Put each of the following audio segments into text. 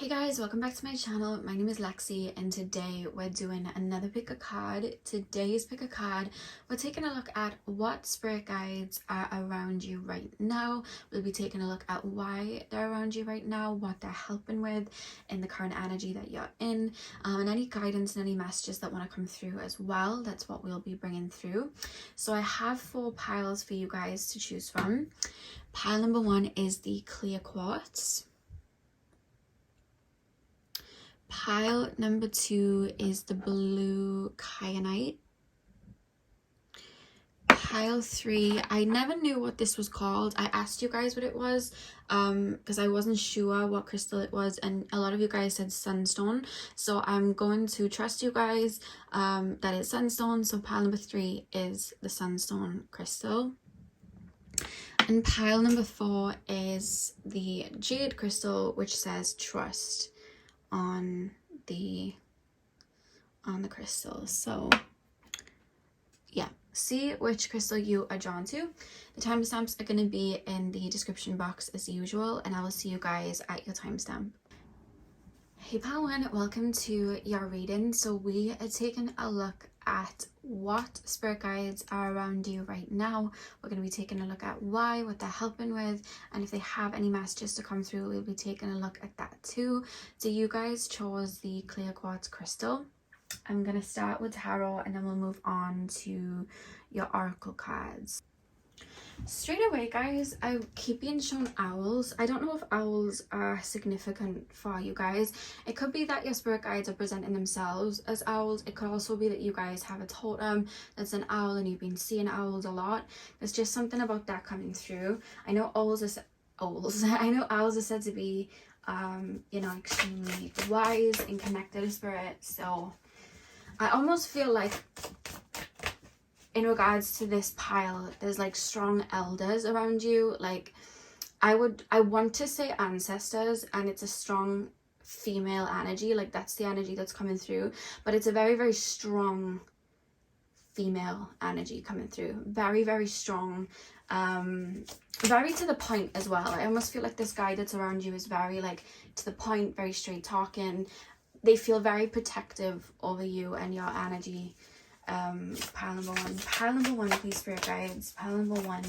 Hey guys, welcome back to my channel. My name is Lexi and today we're doing another pick a card. Today's pick a card, we're taking a look at what spirit guides are around you right now. We'll be taking a look at why they're around you right now, what they're helping with in the current energy that you're in, and any guidance and any messages that want to come through as well. That's what we'll be bringing through. So I have 4 piles for you guys to choose from. Pile number 1 is the clear quartz. Pile number 2 is the blue kyanite. Pile 3, I never knew what this was called. I asked you guys what it was because I wasn't sure what crystal it was, and a lot of you guys said sunstone. So I'm going to trust you guys that it's sunstone. So pile number 3 is the sunstone crystal. And pile number 4 is the jade crystal, which says trust on the crystal. So yeah, see which crystal you are drawn to. The timestamps are going to be in the description box as usual, and I will see you guys at your timestamp. Hey pile 1, welcome to your reading. So we are taking a look at what spirit guides are around you right now. We're going to be taking a look at why, what they're helping with, and if they have any messages to come through, we'll be taking a look at that too. So you guys chose the clear quartz crystal. I'm going to start with tarot and then we'll move on to your oracle cards. Straight away, guys, I keep being shown owls. I don't know if owls are significant for you guys. It could be that your spirit guides are presenting themselves as owls. It could also be that you guys have a totem that's an owl and you've been seeing owls a lot. There's just something about that coming through. I know owls are said to be extremely wise and connected to spirit. So I almost feel like in regards to this pile, there's like strong elders around you. Like I want to say ancestors, and it's a strong female energy. Like that's the energy that's coming through, but it's a very, very strong female energy coming through. Very, very strong, very to the point as well. I almost feel like this guy that's around you is very like to the point, very straight talking. They feel very protective over you and your energy. Pile number one, please, spirit guides. Pile number 1,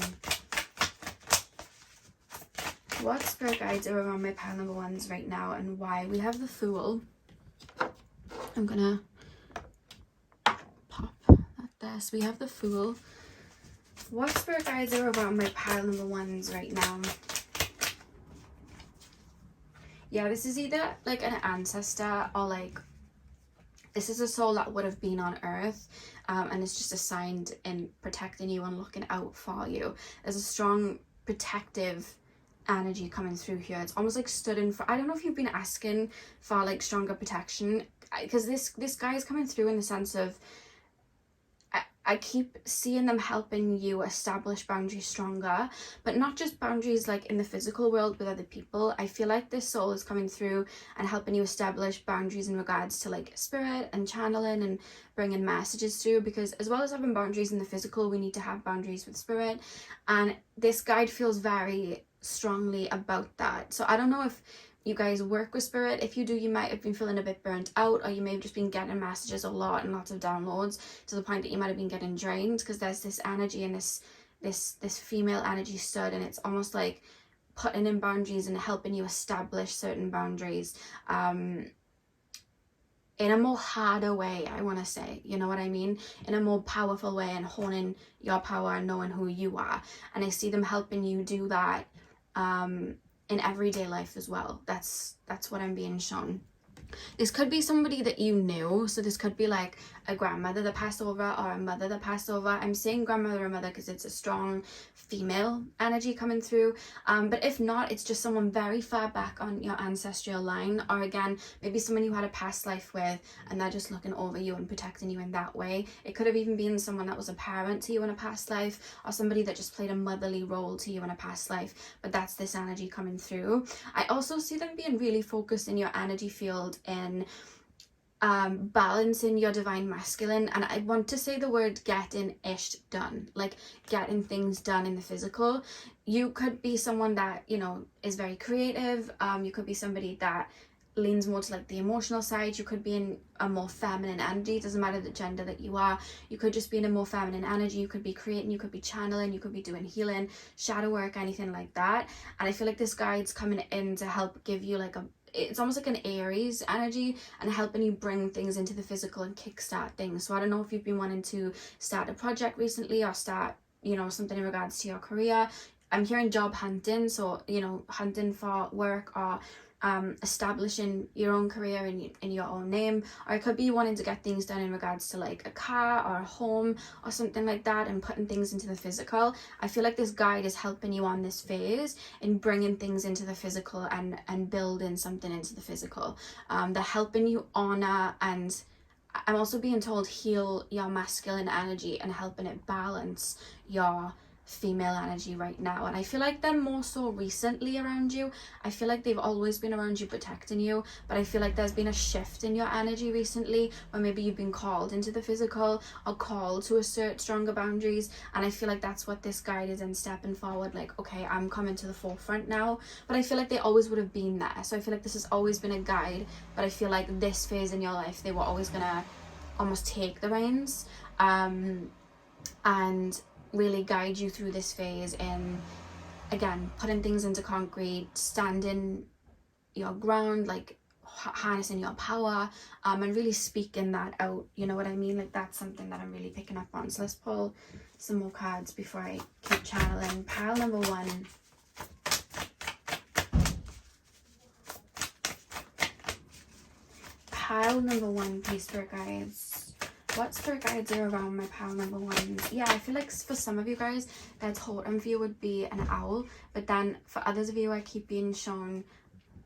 what spirit guides are around my pile number 1s right now and why? We have the Fool. I'm gonna pop that there. So we have the Fool. What spirit guides are around my pile number 1s right now? Yeah, this is either like an ancestor or like this is a soul that would have been on earth and is just assigned in protecting you and looking out for you. There's a strong protective energy coming through here. It's almost like stood in for, I don't know if you've been asking for like stronger protection, because this guy is coming through in the sense of I keep seeing them helping you establish boundaries stronger, but not just boundaries like in the physical world with other people. I feel like this soul is coming through and helping you establish boundaries in regards to like spirit and channeling and bringing messages through, because as well as having boundaries in the physical, we need to have boundaries with spirit, and this guide feels very strongly about that. So I don't know if you guys work with spirit. If you do, you might have been feeling a bit burnt out, or you may have just been getting messages a lot and lots of downloads to the point that you might have been getting drained, because there's this energy and this female energy stood, and it's almost like putting in boundaries and helping you establish certain boundaries in a more harder way, I want to say, you know what I mean, in a more powerful way, and honing your power and knowing who you are. And I see them helping you do that in everyday life as well. That's what I'm being shown. This could be somebody that you knew, so this could be like a grandmother that passed over or a mother that passed over. I'm saying grandmother or mother because it's a strong female energy coming through, but if not, it's just someone very far back on your ancestral line, or again, maybe someone you had a past life with and they're just looking over you and protecting you in that way. It could have even been someone that was a parent to you in a past life, or somebody that just played a motherly role to you in a past life, but that's this energy coming through. I also see them being really focused in your energy field in balancing your divine masculine, and I want to say the word getting ish done, like getting things done in the physical. You could be someone that, you know, is very creative. You could be somebody that leans more to like the emotional side. You could be in a more feminine energy. It doesn't matter the gender that you are. You could just be in a more feminine energy. You could be creating, you could be channeling, you could be doing healing, shadow work, anything like that. And I feel like this guide's coming in to help give you like it's almost like an Aries energy, and helping you bring things into the physical and kickstart things. So I don't know if you've been wanting to start a project recently, or start, you know, something in regards to your career. I'm hearing job hunting, so, you know, hunting for work, or establishing your own career in your own name, or it could be wanting to get things done in regards to like a car or a home or something like that, and putting things into the physical. I feel like this guide is helping you on this phase in bringing things into the physical and building something into the physical. They're helping you honor, and I'm also being told heal your masculine energy and helping it balance your female energy right now. And I feel like they're more so recently around you. I feel like they've always been around you, protecting you, but I feel like there's been a shift in your energy recently, where maybe you've been called into the physical, or called to assert stronger boundaries. And I feel like that's what this guide is in, stepping forward, like, okay, I'm coming to the forefront now. But I feel like they always would have been there. So I feel like this has always been a guide, but I feel like this phase in your life, they were always gonna almost take the reins and really guide you through this phase in, again, putting things into concrete, standing your ground, like harnessing your power, and really speaking that out. You know what I mean? Like, that's something that I'm really picking up on. So let's pull some more cards before I keep channeling. Pile number one. Pile number one, please, spirit guides. What spirit guides are around my pile number ones? Yeah, I feel like for some of you guys, their totem view would be an owl, but then for others of you, I'm being shown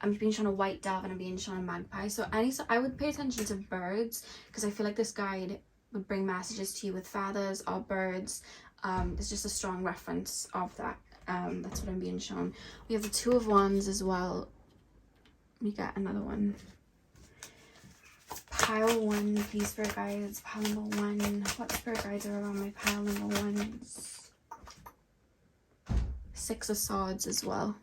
a white dove, and I'm being shown a magpie. So I would pay attention to birds, because I feel like this guide would bring messages to you with feathers or birds. It's just a strong reference of that. That's what I'm being shown. We have the Two of Wands as well. We got another one. Pile one, please, spirit guides. Pile number one. What spirit guides are around my pile number ones? Six of Swords as well.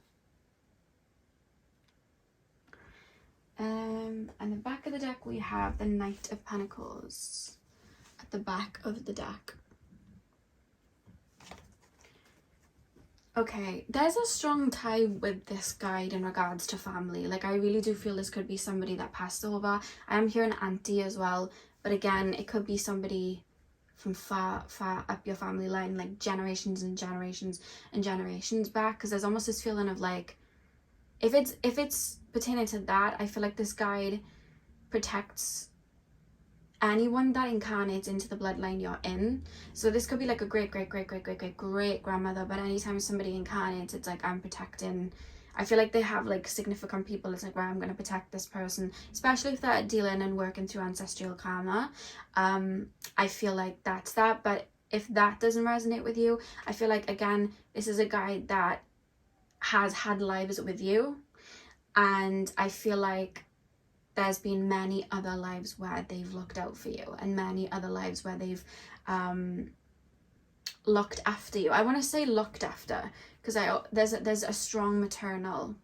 And the back of the deck, we have the Knight of Pentacles at the back of the deck. Okay, there's a strong tie with this guide in regards to family. Like, I really do feel this could be somebody that passed over. I am hearing auntie as well, but again, it could be somebody from far up your family line, like generations and generations and generations back, because there's almost this feeling of like, if it's pertaining to that, I feel like this guide protects anyone that incarnates into the bloodline you're in. So this could be like a great grandmother, but anytime somebody incarnates, it's like, I'm protecting. I feel like they have like significant people. It's like, well, I'm going to protect this person, especially if they're dealing and working through ancestral karma. I feel like that's that. But if that doesn't resonate with you, I feel like, again, this is a guide that has had lives with you, and I feel like there's been many other lives where they've looked out for you, and many other lives where they've looked after you. I want to say looked after, because there's a strong maternal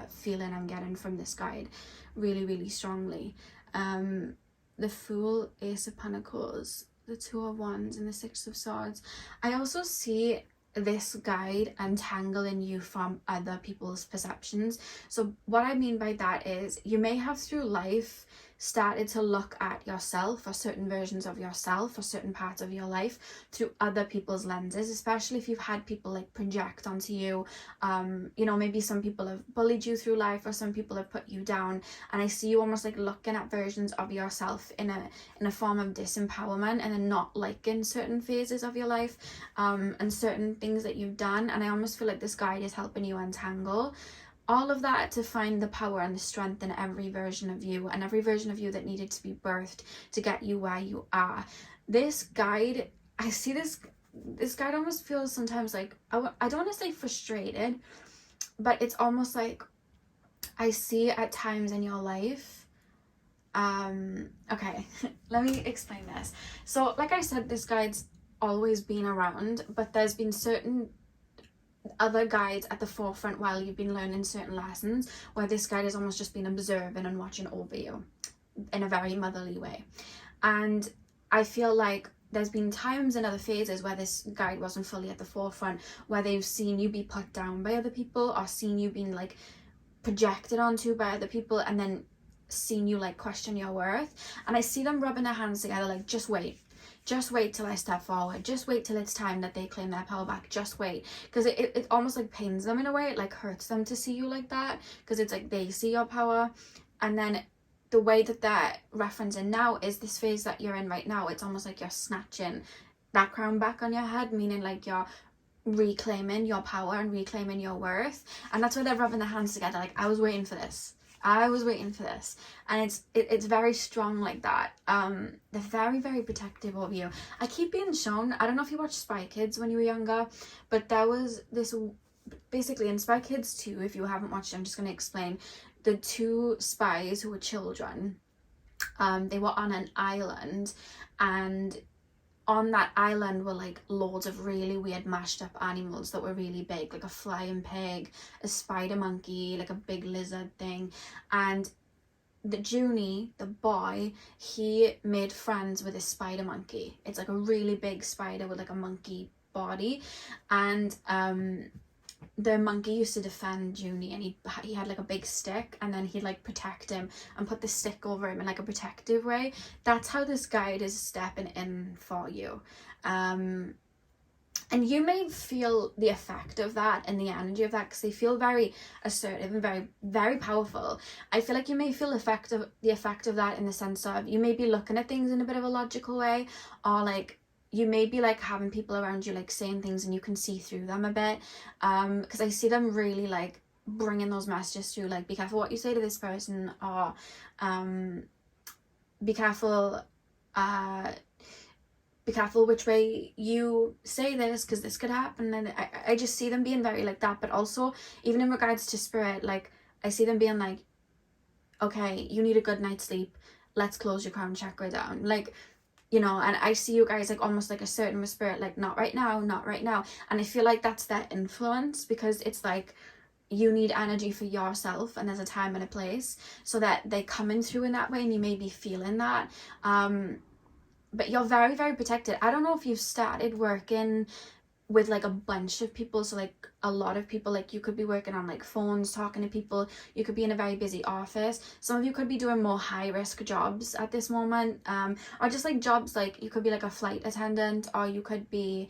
feeling I'm getting from this guide, really strongly. The Fool, Ace of Pentacles, the Two of Wands, and the Six of Swords. I also see this guide untangling you from other people's perceptions. So what I mean by that is, you may have through life started to look at yourself, or certain versions of yourself, or certain parts of your life through other people's lenses, especially if you've had people like project onto you. You know, maybe some people have bullied you through life, or some people have put you down, and I see you almost like looking at versions of yourself in a form of disempowerment, and then not liking certain phases of your life and certain things that you've done. And I almost feel like this guide is helping you untangle all of that to find the power and the strength in every version of you, and every version of you that needed to be birthed to get you where you are. This guide, I see this guide almost feels sometimes like, I don't want to say frustrated, but it's almost like I see at times in your life. Okay, let me explain this. So like I said, this guide's always been around, but there's been certain, other guides at the forefront while you've been learning certain lessons, where this guide has almost just been observing and watching over you in a very motherly way. And I feel like there's been times in other phases where this guide wasn't fully at the forefront, where they've seen you be put down by other people, or seen you being like projected onto by other people, and then seen you like question your worth. And I see them rubbing their hands together like, just wait till I step forward, just wait till it's time that they claim their power back, just wait. Because it almost like pains them in a way, it like hurts them to see you like that, because it's like they see your power. And then the way that they're referencing now is this phase that you're in right now, it's almost like you're snatching that crown back on your head, meaning like you're reclaiming your power and reclaiming your worth. And that's why they're rubbing their hands together like, I was waiting for this, and it's very strong like that. They're very, very protective of you. I keep being shown, I don't know if you watched Spy Kids when you were younger, but there was this, basically in Spy Kids 2, if you haven't watched it, I'm just going to explain. The two spies who were children, they were on an island, and on that island were like loads of really weird mashed up animals that were really big, like a flying pig, a spider monkey, like a big lizard thing. And the Junie, the boy, he made friends with a spider monkey. It's like a really big spider with like a monkey body. And the monkey used to defend Junie, and he had like a big stick, and then he'd like protect him and put the stick over him in like a protective way. That's how this guide is stepping in for you. And you may feel the effect of that and the energy of that, because they feel very assertive and very, very powerful. I feel like you may feel the effect of that in the sense of you may be looking at things in a bit of a logical way, or like you may be like having people around you like saying things and you can see through them a bit, because I see them really like bringing those messages through, like be careful what you say to this person, or be careful which way you say this, because this could happen. And I just see them being very like that. But also even in regards to spirit, like I see them being like, okay, you need a good night's sleep, let's close your crown chakra down, like, you know. And I see you guys like almost like a certain spirit, like not right now. And I feel like that's their influence, because it's like you need energy for yourself, and there's a time and a place, so that they're coming through in that way, and you may be feeling that. But you're very, very protected. I don't know if you've started working with like a bunch of people, so like a lot of people, like you could be working on like phones, talking to people, you could be in a very busy office. Some of you could be doing more high risk jobs at this moment, or just like jobs, like you could be like a flight attendant, or you could be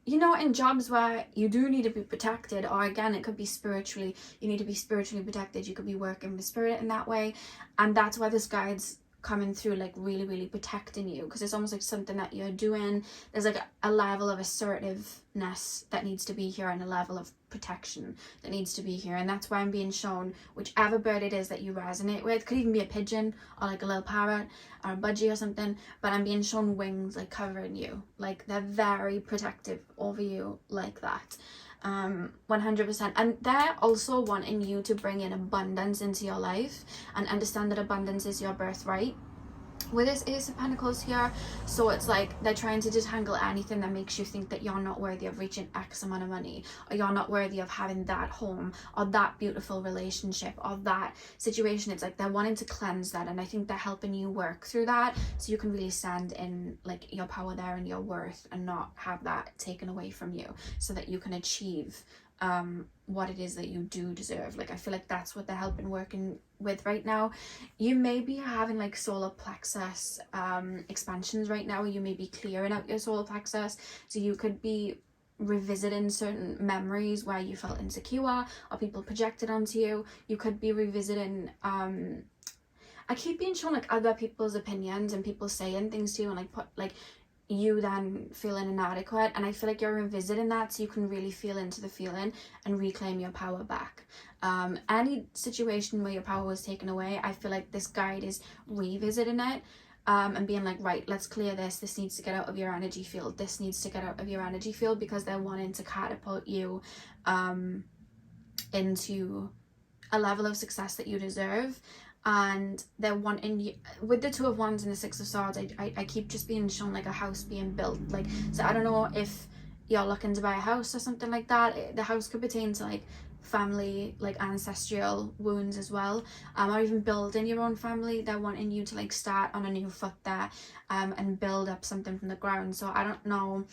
you know, in jobs where you do need to be protected, or again, it could be spiritually, you need to be spiritually protected, you could be working with spirit in that way. And that's why this guide's coming through, like really, really protecting you, because it's almost like something that you're doing. There's like a level of assertiveness that needs to be here, and a level of protection that needs to be here. And that's why I'm being shown whichever bird it is that you resonate with. Could even be a pigeon, or like a little parrot, or a budgie or something, but I'm being shown wings like covering you, like they're very protective over you like that. 100%. And they're also wanting you to bring in abundance into your life, and understand that abundance is your birthright with this Ace of Pentacles here. So it's like they're trying to detangle anything that makes you think that you're not worthy of reaching X amount of money, or you're not worthy of having that home, or that beautiful relationship, or that situation. It's like they're wanting to cleanse that, and I think they're helping you work through that, so you can really stand in like your power there and your worth, and not have that taken away from you, so that you can achieve what it is that you do deserve. Like I feel like that's what they're helping working with right now. You may be having like solar plexus expansions right now, you may be clearing out your solar plexus, so you could be revisiting certain memories where you felt insecure, or people projected onto you. You could be revisiting I keep being shown like other people's opinions, and people saying things to you, and like put like you then feeling inadequate. And I feel like you're revisiting that, so you can really feel into the feeling and reclaim your power back. Any situation where your power was taken away, I feel like this guide is revisiting it, and being like, right, let's clear this needs to get out of your energy field, this needs to get out of your energy field, because they're wanting to catapult you into a level of success that you deserve. And they're wanting you, with the Two of Wands and the Six of Swords, I keep just being shown like a house being built. Like, so I don't know if you're looking to buy a house or something like that. The house could pertain to like family, like ancestral wounds as well, or even building your own family. They're wanting you to like start on a new foot there, and build up something from the ground. So I don't know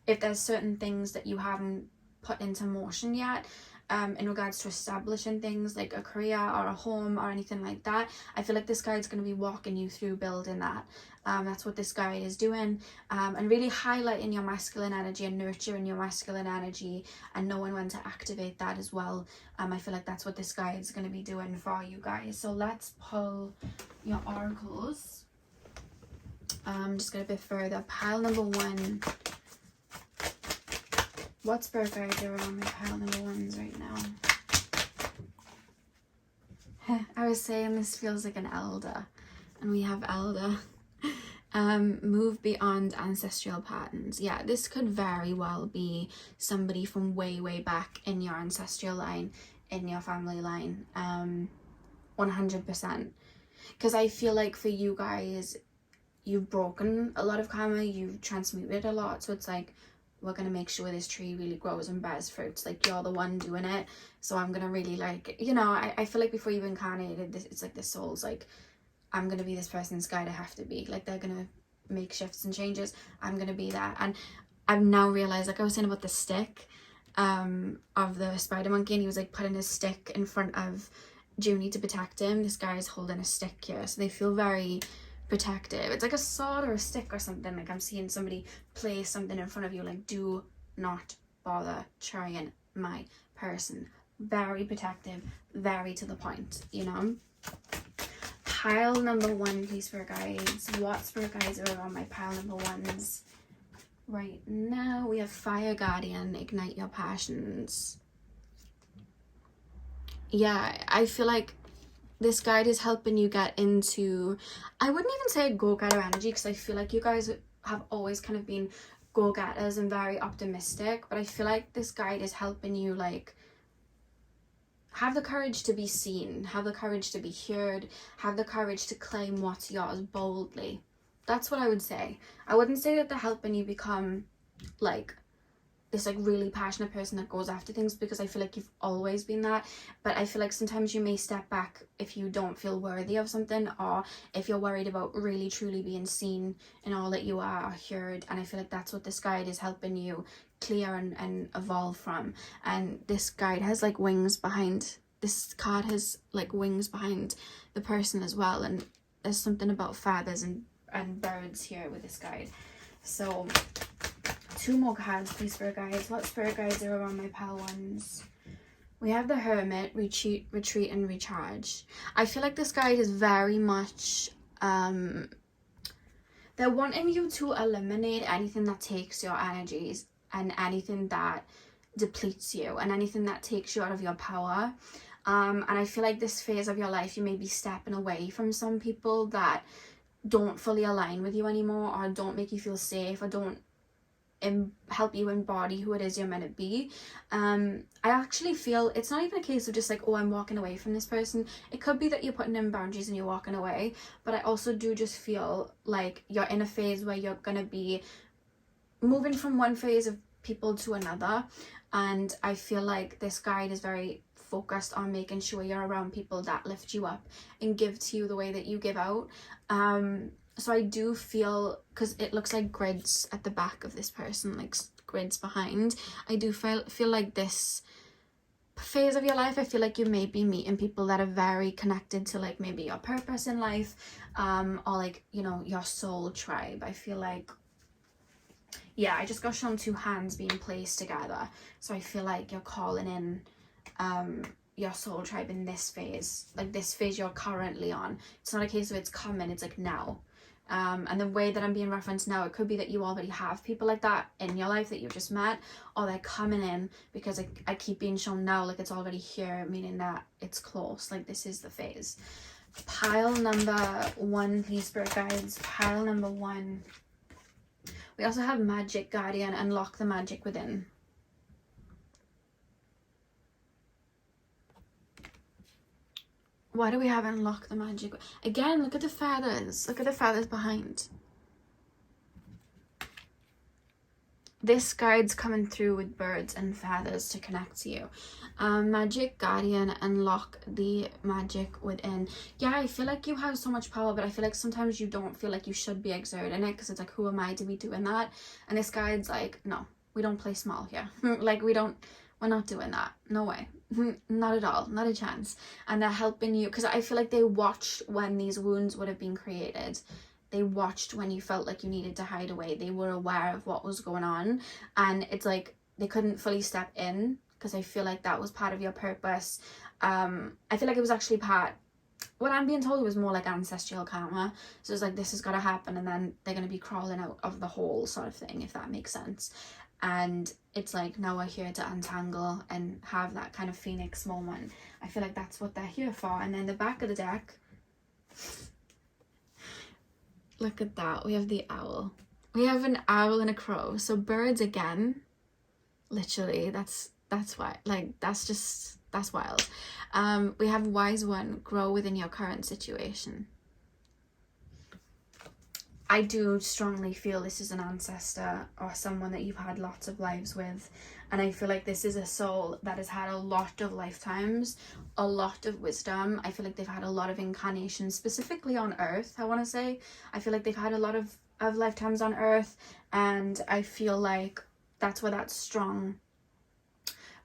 if there's certain things that you haven't put into motion yet, in regards to establishing things like a career or a home or anything like that. I feel like this guide's going to be walking you through building that. That's what this guide is doing, and really highlighting your masculine energy and nurturing your masculine energy and knowing when to activate that as well. I feel like that's what this guide is going to be doing for you guys. So let's pull your oracles. Just get a bit further. Pile number 1. What spirit guides are on my pile number 1s right now? I was saying this feels like an elder, and we have elder. Move beyond ancestral patterns. Yeah, this could very well be somebody from way back in your ancestral line, in your family line, 100%. Because I feel like for you guys, you've broken a lot of karma, you've transmuted a lot, so it's like, we're going to make sure this tree really grows and bears fruits. Like, you're the one doing it, so I'm going to really, like, you know, I feel like before you've incarnated, it's like the soul's like, I'm going to be this person's guide. I have to be. Like, they're going to make shifts and changes. I'm going to be that. And I've now realized, like I was saying about the stick of the spider monkey, and he was like putting his stick in front of Junie to protect him. This guy is holding a stick here, so they feel very protective. It's like a sword or a stick or something. Like, I'm seeing somebody place something in front of you, like, do not bother trying my person. Very protective, very to the point, you know. Pile number 1, please, spirit guides. What spirit guides are on my pile number 1s right now? We have Fire Guardian, ignite your passions. Yeah, I feel like this guide is helping you get into, I wouldn't even say a go-getter energy, because I feel like you guys have always kind of been go-getters and very optimistic, but I feel like this guide is helping you, like, have the courage to be seen, have the courage to be heard, have the courage to claim what's yours boldly. That's what I would say. I wouldn't say that they're helping you become, like, this like really passionate person that goes after things, because I feel like you've always been that. But I feel like sometimes you may step back if you don't feel worthy of something, or if you're worried about really truly being seen in all that you are, or heard. And I feel like that's what this guide is helping you clear and evolve from. And this guide has like wings behind, this card has like wings behind the person as well, and there's something about feathers and birds here with this guide. So 2 more cards, please, spirit guides. What spirit guides are on my pile 1s? We have the Hermit, retreat and recharge. I feel like this guide is very much, they're wanting you to eliminate anything that takes your energies, and anything that depletes you, and anything that takes you out of your power. And I feel like this phase of your life, you may be stepping away from some people that don't fully align with you anymore, or don't make you feel safe, or don't help you embody who it is you're meant to be. I actually feel it's not even a case of just like, oh, I'm walking away from this person. It could be that you're putting in boundaries and you're walking away, but I also do just feel like you're in a phase where you're gonna be moving from one phase of people to another. And I feel like this guide is very focused on making sure you're around people that lift you up and give to you the way that you give out. So I do feel, because it looks like grids at the back of this person, like grids behind, I do feel like this phase of your life, I feel like you may be meeting people that are very connected to like maybe your purpose in life, or like, you know, your soul tribe. I feel like, yeah, I just got shown 2 hands being placed together, so I feel like you're calling in your soul tribe in this phase, like this phase you're currently on. It's not a case of it's coming, it's like now. And the way that I'm being referenced now, it could be that you already have people like that in your life that you've just met, or they're coming in, because I keep being shown now like it's already here, meaning that it's close, like this is the phase. Pile number 1, please, spirit guides. Pile number 1. We also have Magic Guardian, unlock the magic within. Why do we have unlock the magic? Again, look at the feathers. Look at the feathers behind. this guide's coming through with birds and feathers to connect to you. Magic guardian, unlock the magic within. Yeah, I feel like you have so much power, but I feel like sometimes you don't feel like you should be exerting it, because it's like, who am I to be doing that? And this guide's like, no, we don't play small here. Like, we're not doing that. No way. Not at all. Not a chance. And they're helping you, because I feel like they watched when these wounds would have been created. They watched when you felt like you needed to hide away. They were aware of what was going on, and it's like they couldn't fully step in, because I feel like that was part of your purpose. I feel like it was actually what I'm being told was more like ancestral karma. So it's like, this has got to happen, and then they're going to be crawling out of the hole, sort of thing, if that makes sense. And it's like, now we're here to untangle and have that kind of phoenix moment. I feel like that's what they're here for. And then the back of the deck, look at that. We have the owl. We have an owl and a crow. So birds again. Literally, that's why. Like, that's wild. We have wise one, grow within your current situation. I do strongly feel this is an ancestor or someone that you've had lots of lives with. And I feel like this is a soul that has had a lot of lifetimes, a lot of wisdom. I feel like they've had a lot of incarnations, specifically on Earth, I want to say. I feel like they've had a lot of lifetimes on Earth. And I feel like that's where that strong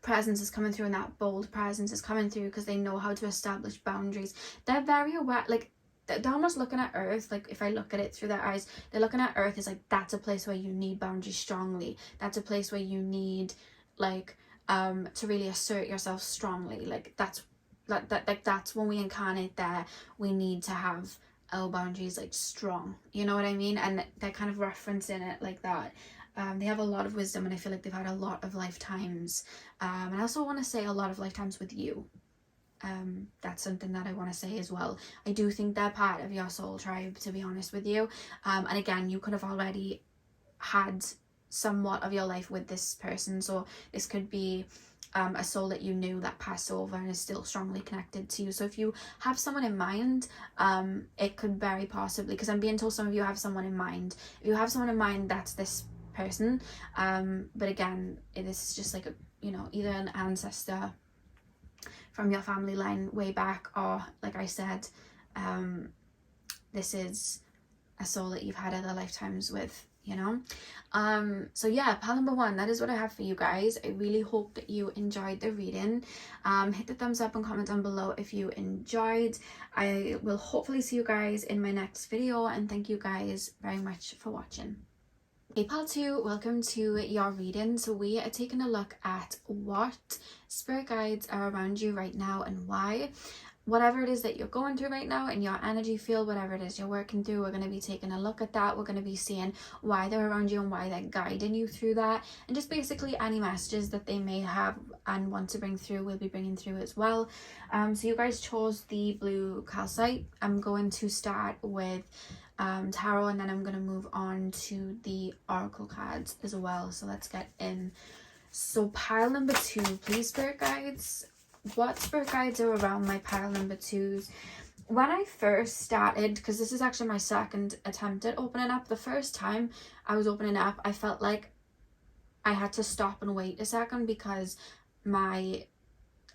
presence is coming through, and that bold presence is coming through, because they know how to establish boundaries. They're very aware, like, they're almost looking at Earth, like, if I look at it through their eyes, they're looking at Earth as like, that's a place where you need boundaries strongly. That's a place where you need, like, to really assert yourself strongly. Like, that's when we incarnate there, we need to have our boundaries like strong, you know what I mean? And they're kind of referencing it like that. They have a lot of wisdom, and I feel like they've had a lot of lifetimes. And I also want to say a lot of lifetimes with you. That's something that I want to say as well. I do think they're part of your soul tribe, to be honest with you. And again, you could have already had somewhat of your life with this person. So this could be a soul that you knew that passed over and is still strongly connected to you. So if you have someone in mind, it could very possibly, because I'm being told some of you have someone in mind. If you have someone in mind, that's this person. But again, this is just like a, either an ancestor from your family line way back, or like I said, this is a soul that you've had other lifetimes with, so yeah, pile number 1, that is what I have for you guys. I really hope that you enjoyed the reading. Hit the thumbs up and comment down below if you enjoyed. I will hopefully see you guys in my next video, and thank you guys very much for watching. Okay, pile 2, welcome to your reading. So we are taking a look at what spirit guides are around you right now and why. Whatever it is that you're going through right now in your energy field, whatever it is you're working through, we're going to be taking a look at that. We're going to be seeing why they're around you and why they're guiding you through that. And just basically any messages that they may have and want to bring through, we'll be bringing through as well. So you guys chose the blue calcite. I'm going to start with tarot, and then I'm going to move on to the oracle cards as well. So let's get in. So pile number 2, please, spirit guides. What spirit guides are around my pile number 2s? When I first started, because this is actually my second attempt at opening up, the first time I was opening up, I felt like I had to stop and wait a second, because I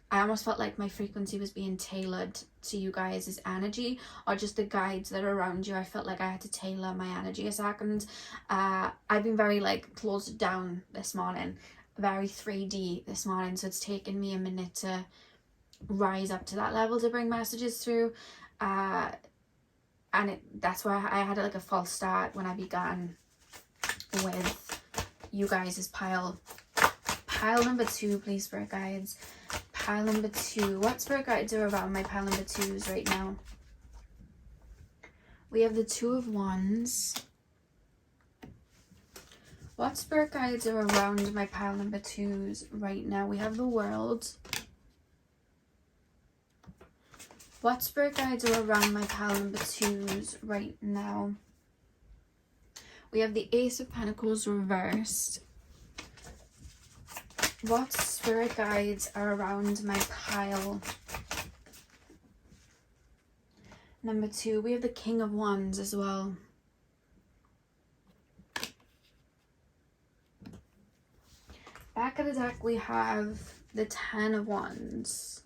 almost felt like my frequency was being tailored to you guys' energy, or just the guides that are around you. I felt like I had to tailor my energy a second. I've been very closed down this morning, very 3D this morning, so it's taken me a minute to rise up to that level to bring messages through. And that's why I had a false start when I began with you guys' pile. Pile number 2, please, spirit guides. Pile number 2. What spirit guides are around my pile number 2s right now? We have the 2 of Wands. What spirit guides are around my pile number 2s right now? We have the World. What spirit guides are around my pile number 2s right now? We have the Ace of Pentacles reversed. What spirit guides are around my pile number 2? We have the King of Wands as well. of the deck, we have the Ten of Wands.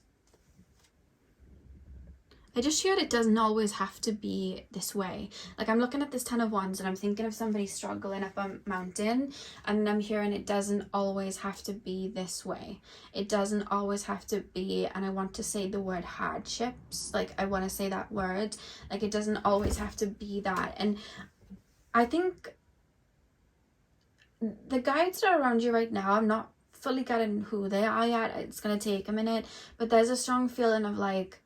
I just heard it doesn't always have to be this way. Like, I'm looking at this Ten of Wands and I'm thinking of somebody struggling up a mountain, and I'm hearing it doesn't always have to be this way. It doesn't always have to be, and I want to say the word hardships. Like, I want to say that word. Like, it doesn't always have to be that. And I think the guides that are around you right now, I'm not fully getting who they are yet. It's going to take a minute. But there's a strong feeling of like,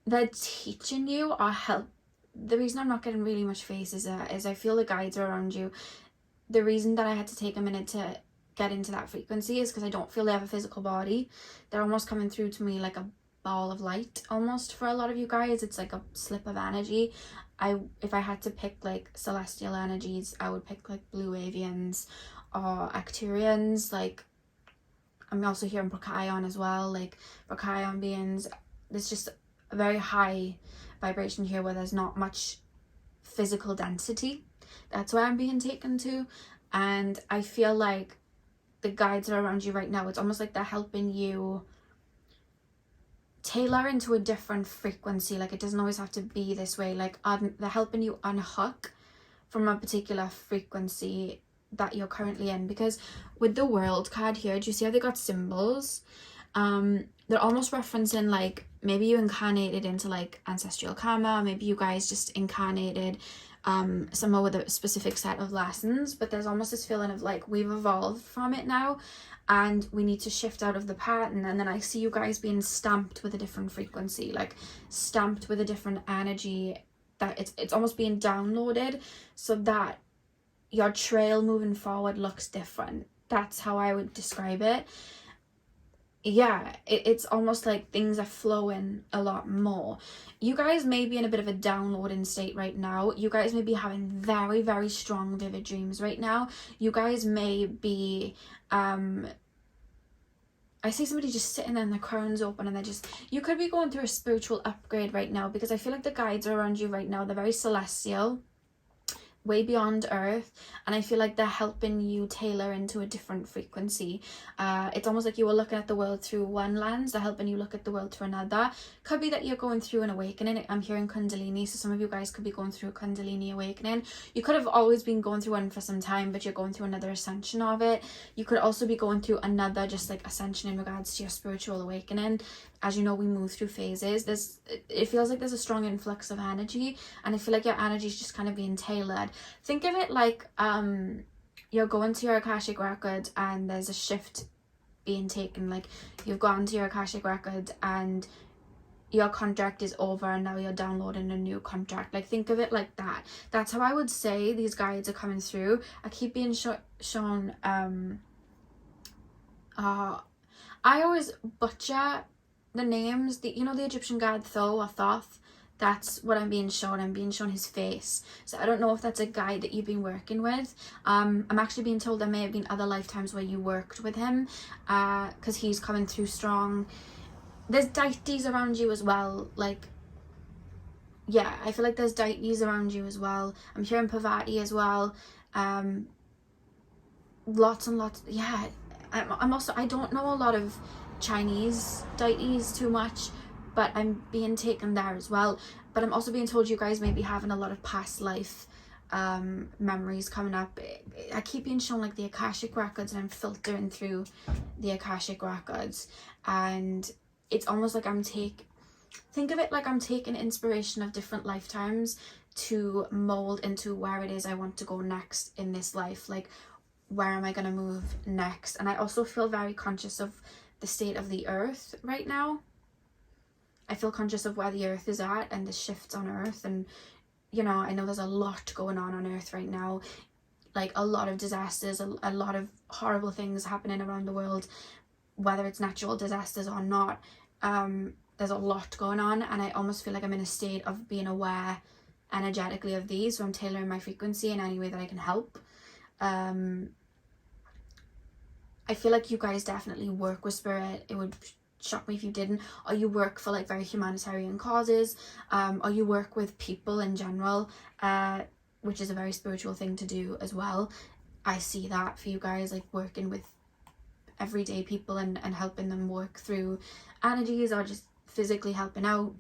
they're teaching you or help. The reason I'm not getting really much face is I feel the guides are around you. The reason that I had to take a minute to get into that frequency is because I don't feel they have a physical body. They're almost coming through to me like a ball of light almost. For a lot of you guys, it's like a slip of energy. If I had to pick like celestial energies, I would pick like blue avians or Arcturians. Like, I'm also hearing Procyon as well, like Procyon beings. There's just a very high vibration here where there's not much physical density. That's where I'm being taken to. And I feel like the guides are around you right now. It's almost like they're helping you tailor into a different frequency. Like, it doesn't always have to be this way. Like, they're helping you unhook from a particular frequency that you're currently in. Because with the World card here, do you see how they got symbols? They're almost referencing like maybe you incarnated into like ancestral karma, maybe you guys just incarnated somewhere with a specific set of lessons, but there's almost this feeling of like, we've evolved from it now and we need to shift out of the pattern. And then I see you guys being stamped with a different frequency, like stamped with a different energy, that it's almost being downloaded so that your trail moving forward looks different. That's how I would describe it. Yeah, it's almost like things are flowing a lot more. You guys may be in a bit of a downloading state right now. You guys may be having very, very strong, vivid dreams right now. You guys may be, I see somebody just sitting there and their crown's open and they're just, you could be going through a spiritual upgrade right now, because I feel like the guides are around you right now. They're very celestial, way beyond earth, and I feel like they're helping you tailor into a different frequency. It's almost like you were looking at the world through one lens. They're helping you look at the world through another. Could be that you're going through an awakening. I'm hearing Kundalini, so some of you guys could be going through a Kundalini awakening. You could have always been going through one for some time, but you're going through another ascension of it. You could also be going through another just like ascension in regards to your spiritual awakening. As you know, we move through phases. It feels like there's a strong influx of energy, and I feel like your energy is just kind of being tailored. Think of it like you're going to your Akashic record and there's a shift being taken. Like, you've gone to your Akashic record and your contract is over and now you're downloading a new contract. Like, think of it like that. That's how I would say these guides are coming through. I keep being shown I always butcher the names. The Egyptian god Thoth. That's what I'm being shown. I'm being shown his face. So I don't know if that's a guy that you've been working with. I'm actually being told there may have been other lifetimes where you worked with him, because he's coming through strong. There's deities around you as well. Like, yeah, I feel like there's deities around you as well. I'm hearing Parvati as well. Lots and lots. Yeah, I'm also, I don't know a lot of Chinese deities too much, but I'm being taken there as well. But I'm also being told you guys may be having a lot of past life memories coming up. I keep being shown like the Akashic records, and I'm filtering through the Akashic records, and it's almost like think of it like I'm taking inspiration of different lifetimes to mold into where it is I want to go next in this life. Like, where am I going to move next? And I also feel very conscious of the state of the earth right now. I feel conscious of where the earth is at and the shifts on earth. And, I know there's a lot going on earth right now. Like, a lot of disasters, a lot of horrible things happening around the world, whether it's natural disasters or not. There's a lot going on, and I almost feel like I'm in a state of being aware energetically of these. So I'm tailoring my frequency in any way that I can help. I feel like you guys definitely work with spirit. It would shock me if you didn't. Or you work for like very humanitarian causes, or you work with people in general, which is a very spiritual thing to do as well. I see that for you guys, like working with everyday people and helping them work through energies, or just physically helping out.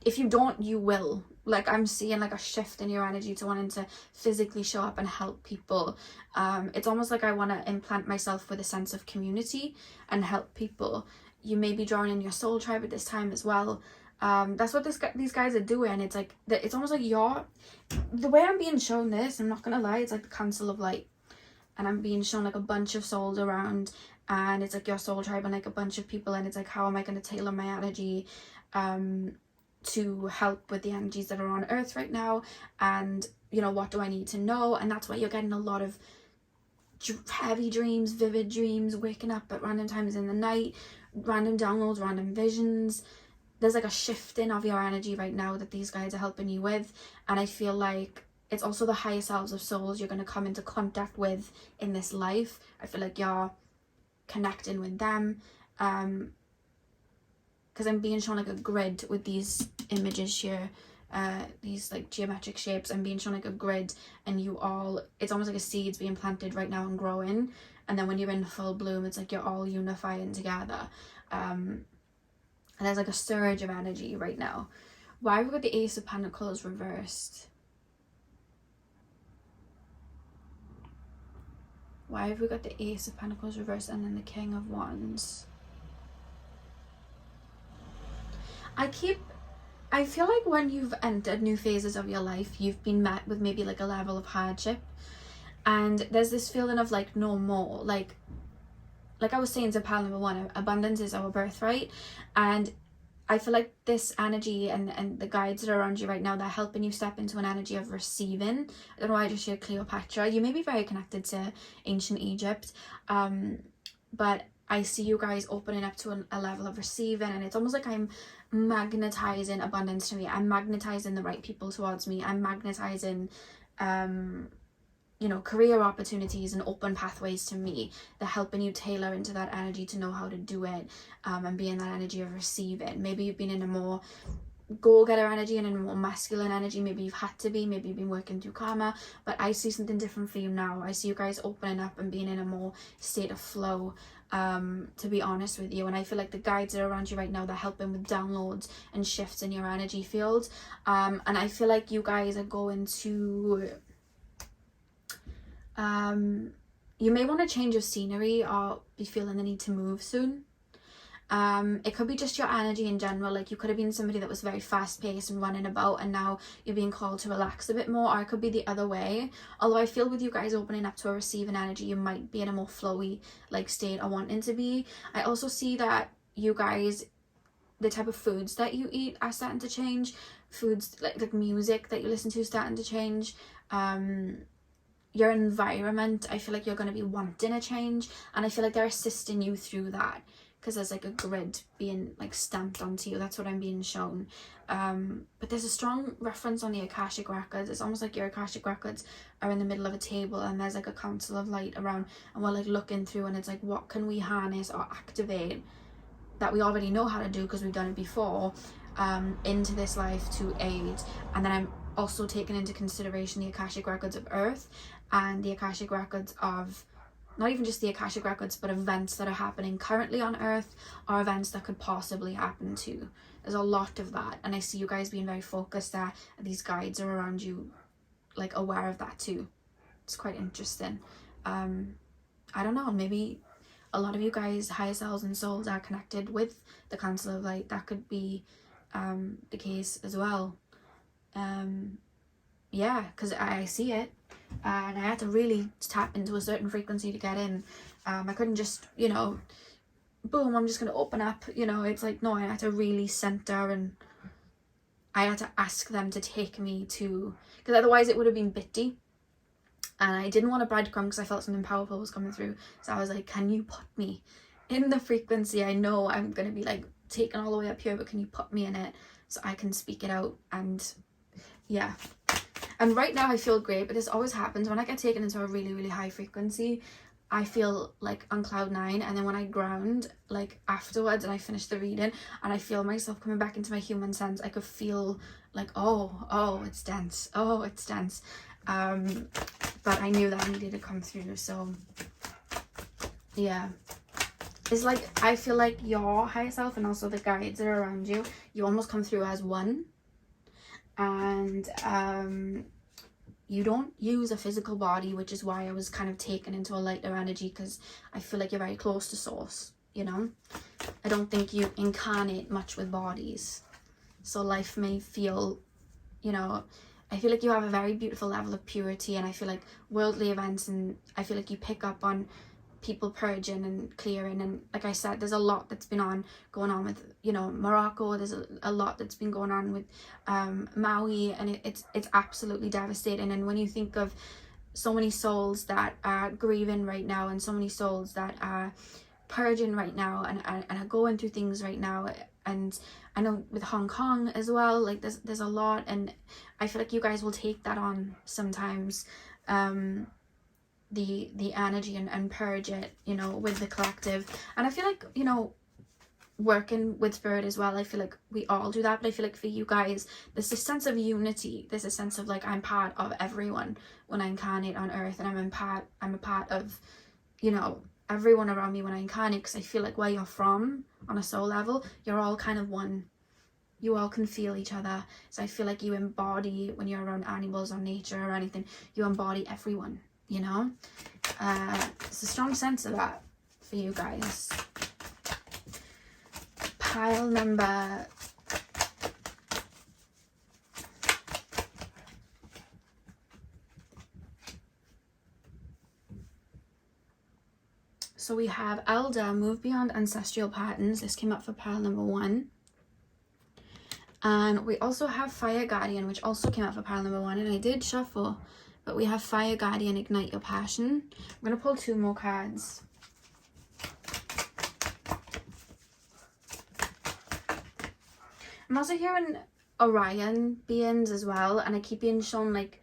If you don't, you will. Like, I'm seeing like a shift in your energy to wanting to physically show up and help people. It's almost like I want to implant myself with a sense of community and help people. You may be drawing in your soul tribe at this time as well. That's what these guys are doing. It's like it's almost like the way I'm being shown this, I'm not gonna lie, it's like the Council of Light, and I'm being shown like a bunch of souls around, and it's like your soul tribe and like a bunch of people, and it's like, how am I going to tailor my energy to help with the energies that are on earth right now, and you know, what do I need to know? And that's why you're getting a lot of heavy dreams, vivid dreams, waking up at random times in the night, random downloads, random visions. There's like a shifting of your energy right now that these guys are helping you with, and I feel like it's also the higher selves of souls you're going to come into contact with in this life. I feel like you're connecting with them, because I'm being shown like a grid with these images here, these like geometric shapes. I'm being shown like a grid, and it's almost like a seed's being planted right now and growing, and then when you're in full bloom, it's like you're all unifying together. And there's like a surge of energy right now. Why have we got the Ace of Pentacles reversed? Why have we got the Ace of Pentacles reversed and then the King of Wands? I feel like when you've entered new phases of your life, you've been met with maybe like a level of hardship, and there's this feeling of like no more. Like I was saying to pile number one, abundance is our birthright, and I feel like this energy and the guides that are around you right now, they're helping you step into an energy of receiving. I don't know why I just shared Cleopatra. You may be very connected to ancient Egypt, but I see you guys opening up to a level of receiving, and it's almost like I'm magnetizing abundance to me. I'm magnetizing the right people towards me. I'm magnetizing you know, career opportunities and open pathways to me. They're helping you tailor into that energy to know how to do it, and be in that energy of receiving. Maybe you've been in a more go-getter energy and in a more masculine energy. Maybe you've had to be, maybe you've been working through karma, but I see something different for you now. I see you guys opening up and being in a more state of flow, to be honest with you. And I feel like the guides that are around you right now, they're helping with downloads and shifts in your energy field, and I feel like you guys are going to you may want to change your scenery or be feeling the need to move soon. It could be just your energy in general. Like, you could have been somebody that was very fast paced and running about, and now you're being called to relax a bit more, or it could be the other way. Although I feel with you guys opening up to a receiving energy, you might be in a more flowy like state or wanting to be. I also see that you guys, the type of foods that you eat are starting to change. Foods like music that you listen to is starting to change. Your environment, I feel like you're going to be wanting a change, and I feel like they're assisting you through that, because there's like a grid being like stamped onto you. That's what I'm being shown. But there's a strong reference on the Akashic records. It's almost like your Akashic records are in the middle of a table, and there's like a council of light around, and we're like looking through, and it's like, what can we harness or activate that we already know how to do because we've done it before, into this life to aid. And then I'm also taking into consideration the Akashic records of Earth and the Akashic records of, not even just the Akashic records, but events that are happening currently on Earth, or events that could possibly happen too. There's a lot of that, and I see you guys being very focused there, and these guides are around you like aware of that too. It's quite interesting. I don't know, maybe a lot of you guys, higher selves and souls, are connected with the Council of Light. That could be the case as well. Yeah, because I see it, and I had to really tap into a certain frequency to get in. I couldn't just, you know, boom, I'm just going to open up, you know. It's like, no, I had to really center, and I had to ask them to take me to, because otherwise it would have been bitty, and I didn't want a breadcrumb because I felt something powerful was coming through. So I was like, can you put me in the frequency? I know I'm going to be like taken all the way up here, but can you put me in it so I can speak it out? And yeah, and right now I feel great, but this always happens when I get taken into a really, really high frequency. I feel like on cloud 9, and then when I ground, like afterwards, and I finish the reading and I feel myself coming back into my human sense, I could feel like, oh, it's dense, oh, it's dense. But but I knew that I needed to come through. So yeah, it's like, I feel like your higher self and also the guides that are around you, you almost come through as one. And you don't use a physical body, which is why I was kind of taken into a lighter energy, because I feel like you're very close to source, you know. I don't think you incarnate much with bodies, so life may feel, you know, I feel like you have a very beautiful level of purity, and I feel like worldly events, and I feel like you pick up on people purging and clearing, and like I said, there's a lot that's been going on with, you know, Morocco. There's a lot that's been going on with Maui, and it's absolutely devastating. And when you think of so many souls that are grieving right now, and so many souls that are purging right now, and are going through things right now, and I know with Hong Kong as well, like there's a lot, and I feel like you guys will take that on sometimes, the energy, and purge it, you know, with the collective. And I feel like, you know, working with spirit as well, I feel like we all do that, but I feel like for you guys, there's this sense of unity, there's a sense of like, I'm part of everyone when I incarnate on earth, and I'm a part of, you know, everyone around me when I incarnate, because I feel like where you're from on a soul level, you're all kind of one. You all can feel each other. So I feel like you embody, when you're around animals or nature or anything, you embody everyone, you know. It's a strong sense of that for you guys. Pile number 1. So we have Elder, move beyond ancestral patterns. This came up for pile number 1. And we also have Fire Guardian, which also came up for pile number 1. And I did shuffle, but we have Fire Guardian, ignite your passion. I'm going to pull 2 more cards. I'm also hearing Orion beings as well, and I keep being shown like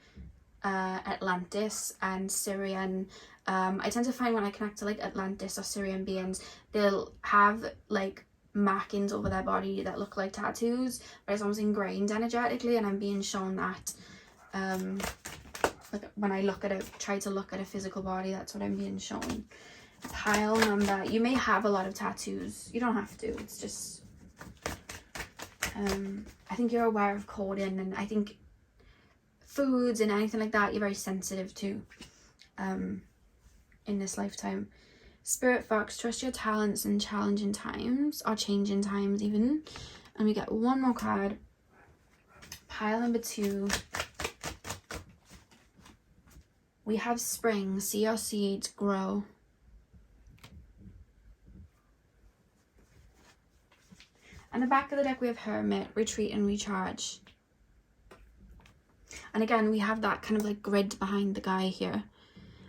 Atlantis and Syrian. I tend to find when I connect to like Atlantis or Syrian beings, they'll have like markings over their body that look like tattoos, but it's almost ingrained energetically, and I'm being shown that like when I try to look at a physical body, that's what I'm being shown. Pile number, you may have a lot of tattoos, you don't have to, it's just I think you're aware of coding, and I think foods and anything like that you're very sensitive to in this lifetime. Spirit Fox, trust your talents in challenging times, or changing times even. And we get 1 more card. Pile number 2. We have Spring, see your seeds grow. And the back of the deck we have Hermit, retreat and recharge. And again, we have that kind of like grid behind the guy here.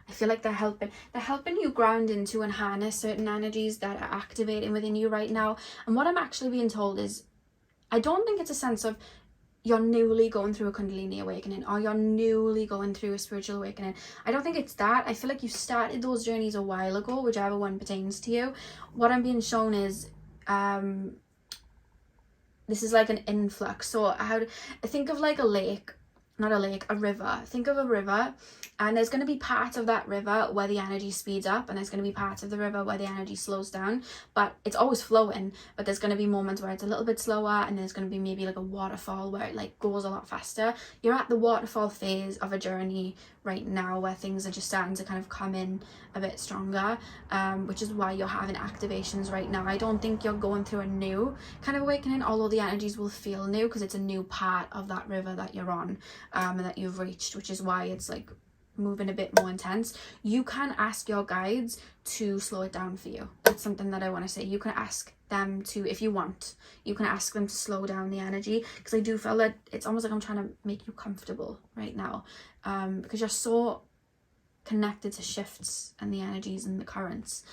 I feel like they're helping you ground into and harness certain energies that are activating within you right now. And what I'm actually being told is, I don't think it's a sense of you're newly going through a Kundalini awakening, or you're newly going through a spiritual awakening. I don't think it's that. I feel like you started those journeys a while ago, whichever one pertains to you. What I'm being shown is this is like an influx. So think of like a lake, not a lake, a river. Think of a river, and there's going to be part of that river where the energy speeds up, and there's going to be parts of the river where the energy slows down, but it's always flowing. But there's going to be moments where it's a little bit slower, and there's going to be maybe like a waterfall where it like goes a lot faster. You're at the waterfall phase of a journey right now, where things are just starting to kind of come in a bit stronger, which is why you're having activations right now. I don't think you're going through a new kind of awakening, although the energies will feel new because it's a new part of that river that you're on, and that you've reached, which is why it's like moving a bit more intense. You can ask your guides to slow it down for you. That's something that I want to say. You can ask them to, if you want, you can ask them to slow down the energy, because I do feel that it's almost like I'm trying to make you comfortable right now, because you're so connected to shifts and the energies and the currents.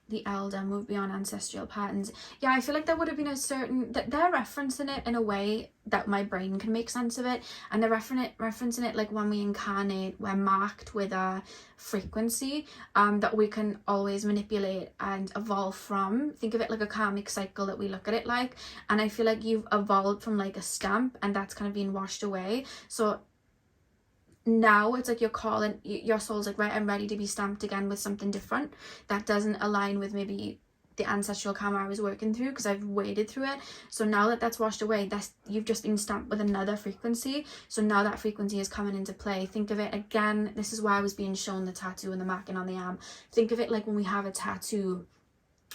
The Elder, move beyond ancestral patterns. Yeah, I feel like there would have been a certain, that they're referencing it in a way that my brain can make sense of it, and they're referencing it like when we incarnate, we're marked with a frequency that we can always manipulate and evolve from. Think of it like a karmic cycle that we look at it like, and I feel like you've evolved from like a stamp, and that's kind of being washed away. So now it's like you're calling, your soul's like, right, I'm ready to be stamped again with something different that doesn't align with maybe the ancestral karma I was working through, because I've waded through it. So now that that's washed away, you've just been stamped with another frequency. So now that frequency is coming into play. Think of it again, this is why I was being shown the tattoo and the marking on the arm. Think of it like when we have a tattoo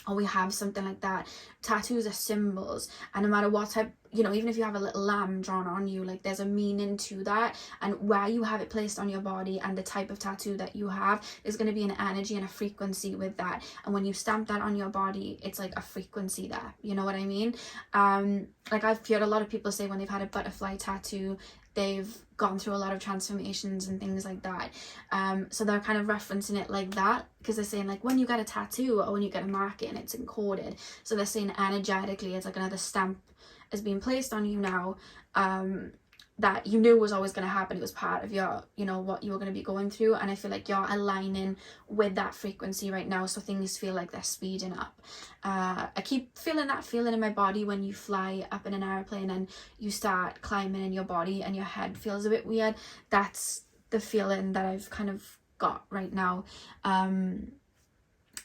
or we have something like that. Tattoos are symbols, and no matter what type, you know, even if you have a little lamb drawn on you, like there's a meaning to that, and where you have it placed on your body and the type of tattoo that you have is going to be an energy and a frequency with that. And when you stamp that on your body, it's like a frequency there, you know what I mean? Like I've heard a lot of people say when they've had a butterfly tattoo, they've gone through a lot of transformations and things like that. So they're kind of referencing it like that, because they're saying like when you get a tattoo or when you get a marking, it's encoded. So they're saying energetically it's like another stamp is being placed on you now, that you knew was always going to happen. It was part of your, you know, what you were going to be going through. And I feel like you're aligning with that frequency right now, so things feel like they're speeding up. I keep feeling that feeling in my body when you fly up in an airplane and you start climbing in your body and your head feels a bit weird. That's the feeling that I've kind of got right now, in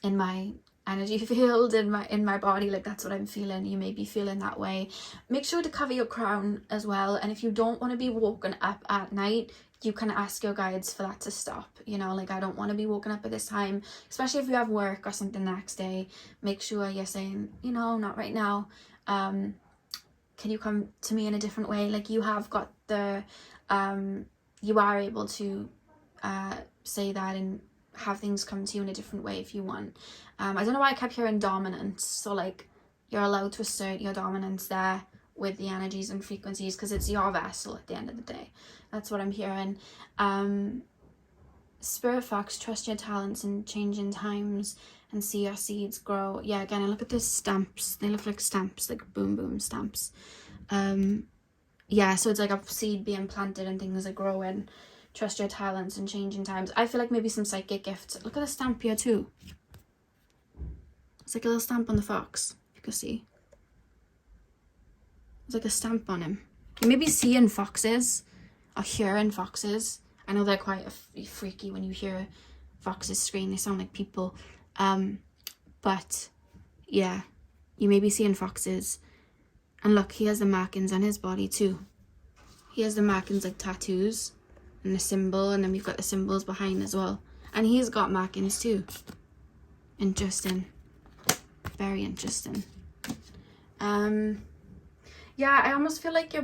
my energy field, in my body. Like that's what I'm feeling. You may be feeling that way. Make sure to cover your crown as well, and if you don't want to be woken up at night, you can ask your guides for that to stop. You know, like I don't want to be woken up at this time, especially if you have work or something the next day. Make sure you're saying, you know, not right now, can you come to me in a different way? Like you have got the you are able to say that and have things come to you in a different way if you want. I don't know why I kept hearing dominance, so like you're allowed to assert your dominance there with the energies and frequencies, because it's your vessel at the end of the day. That's what I'm hearing. Spirit Fox, trust your talents in changing times and see your seeds grow. Yeah, again, I look at the stamps, they look like stamps, like boom boom stamps. Yeah, so it's like a seed being planted and things are growing. Trust your talents and changing times. I feel like maybe some psychic gifts. Look at the stamp here too. It's like a little stamp on the fox, if you can see. It's like a stamp on him. You may be seeing foxes or hearing foxes. I know they're quite freaky when you hear foxes scream. They sound like people. But yeah, you may be seeing foxes. And look, he has the markings on his body too. He has the markings like tattoos and the symbol, and then we've got the symbols behind as well. And he's got markings too. Interesting. Very interesting. Yeah, I almost feel like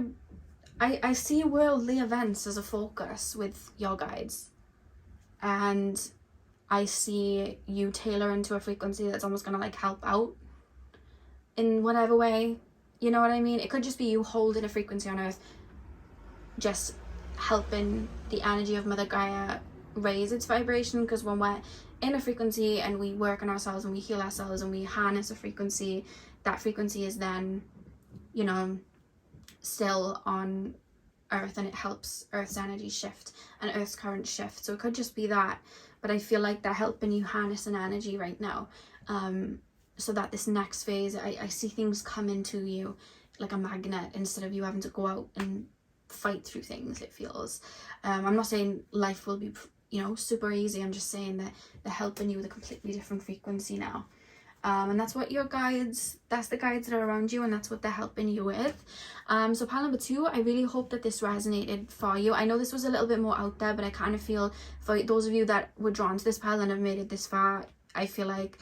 I see worldly events as a focus with your guides, and I see you tailor into a frequency that's almost gonna like help out in whatever way, you know what I mean? It could just be you holding a frequency on earth, just helping the energy of Mother Gaia raise its vibration, because when we're in a frequency and we work on ourselves and we heal ourselves and we harness a frequency, that frequency is then, you know, still on earth, and it helps earth's energy shift and earth's current shift. So it could just be that, but I feel like they're helping you harness an energy right now, so that this next phase, I see things come into you like a magnet, instead of you having to go out and fight through things, it feels. I'm not saying life will be, you know, super easy. I'm just saying that they're helping you with a completely different frequency now. And that's what your guides, that's the guides that are around you, and that's what they're helping you with. So pile number 2, I really hope that this resonated for you. I know this was a little bit more out there, but I kind of feel for those of you that were drawn to this pile and have made it this far, I feel like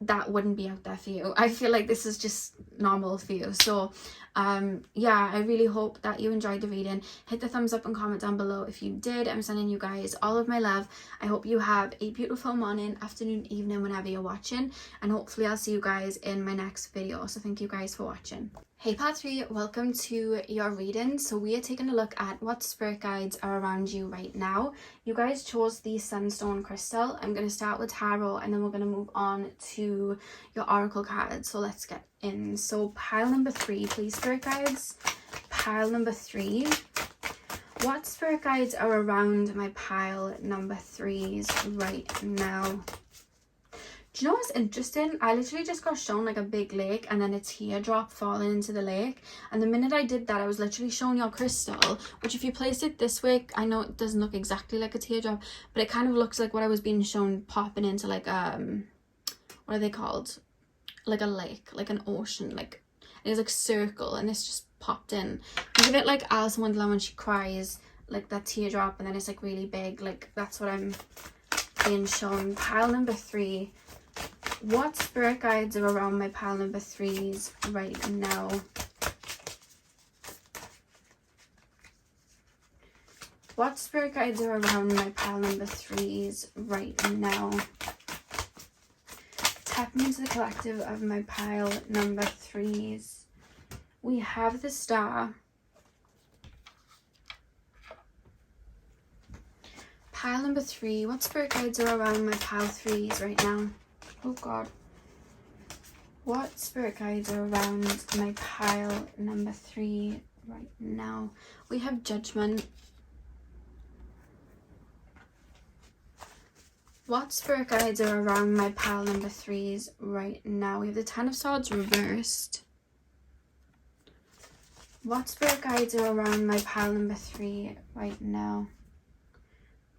that wouldn't be out there for you. I feel like this is just normal for you. So yeah, I really hope that you enjoyed the reading. Hit the thumbs up and comment down below if you did. I'm sending you guys all of my love. I hope you have a beautiful morning, afternoon, evening, whenever you're watching, and hopefully I'll see you guys in my next video. So thank you guys for watching. Hey part 3, welcome to your reading. So we are taking a look at what spirit guides are around you right now. You guys chose the sunstone crystal. I'm going to start with tarot, and then we're going to move on to your oracle cards. So let's get in. So pile number 3, please, spirit guides. Pile number 3. What spirit guides are around my pile number 3s right now? Do you know what's interesting? I literally just got shown like a big lake and then a teardrop falling into the lake. And the minute I did that, I was literally showing your crystal, which if you place it this way, I know it doesn't look exactly like a teardrop, but it kind of looks like what I was being shown popping into like, what are they called? Like a lake, like an ocean, like it is like circle, and it's just popped in. Think of it like Alice in Wonderland when she cries, like that teardrop, and then it's like really big. Like that's what I'm being shown. Pile number 3. What spirit guides are around my pile number 3s right now? What spirit guides are around my pile number 3s right now? Tapping into the collective of my pile number 3s. We have the Star. Pile number 3. What spirit guides are around my pile 3s right now? Oh God. What spirit guides are around my pile number 3 right now? We have Judgment. What spirit guides are around my pile number 3s right now? We have the 10 of Swords reversed. What spirit guides are around my pile number 3 right now?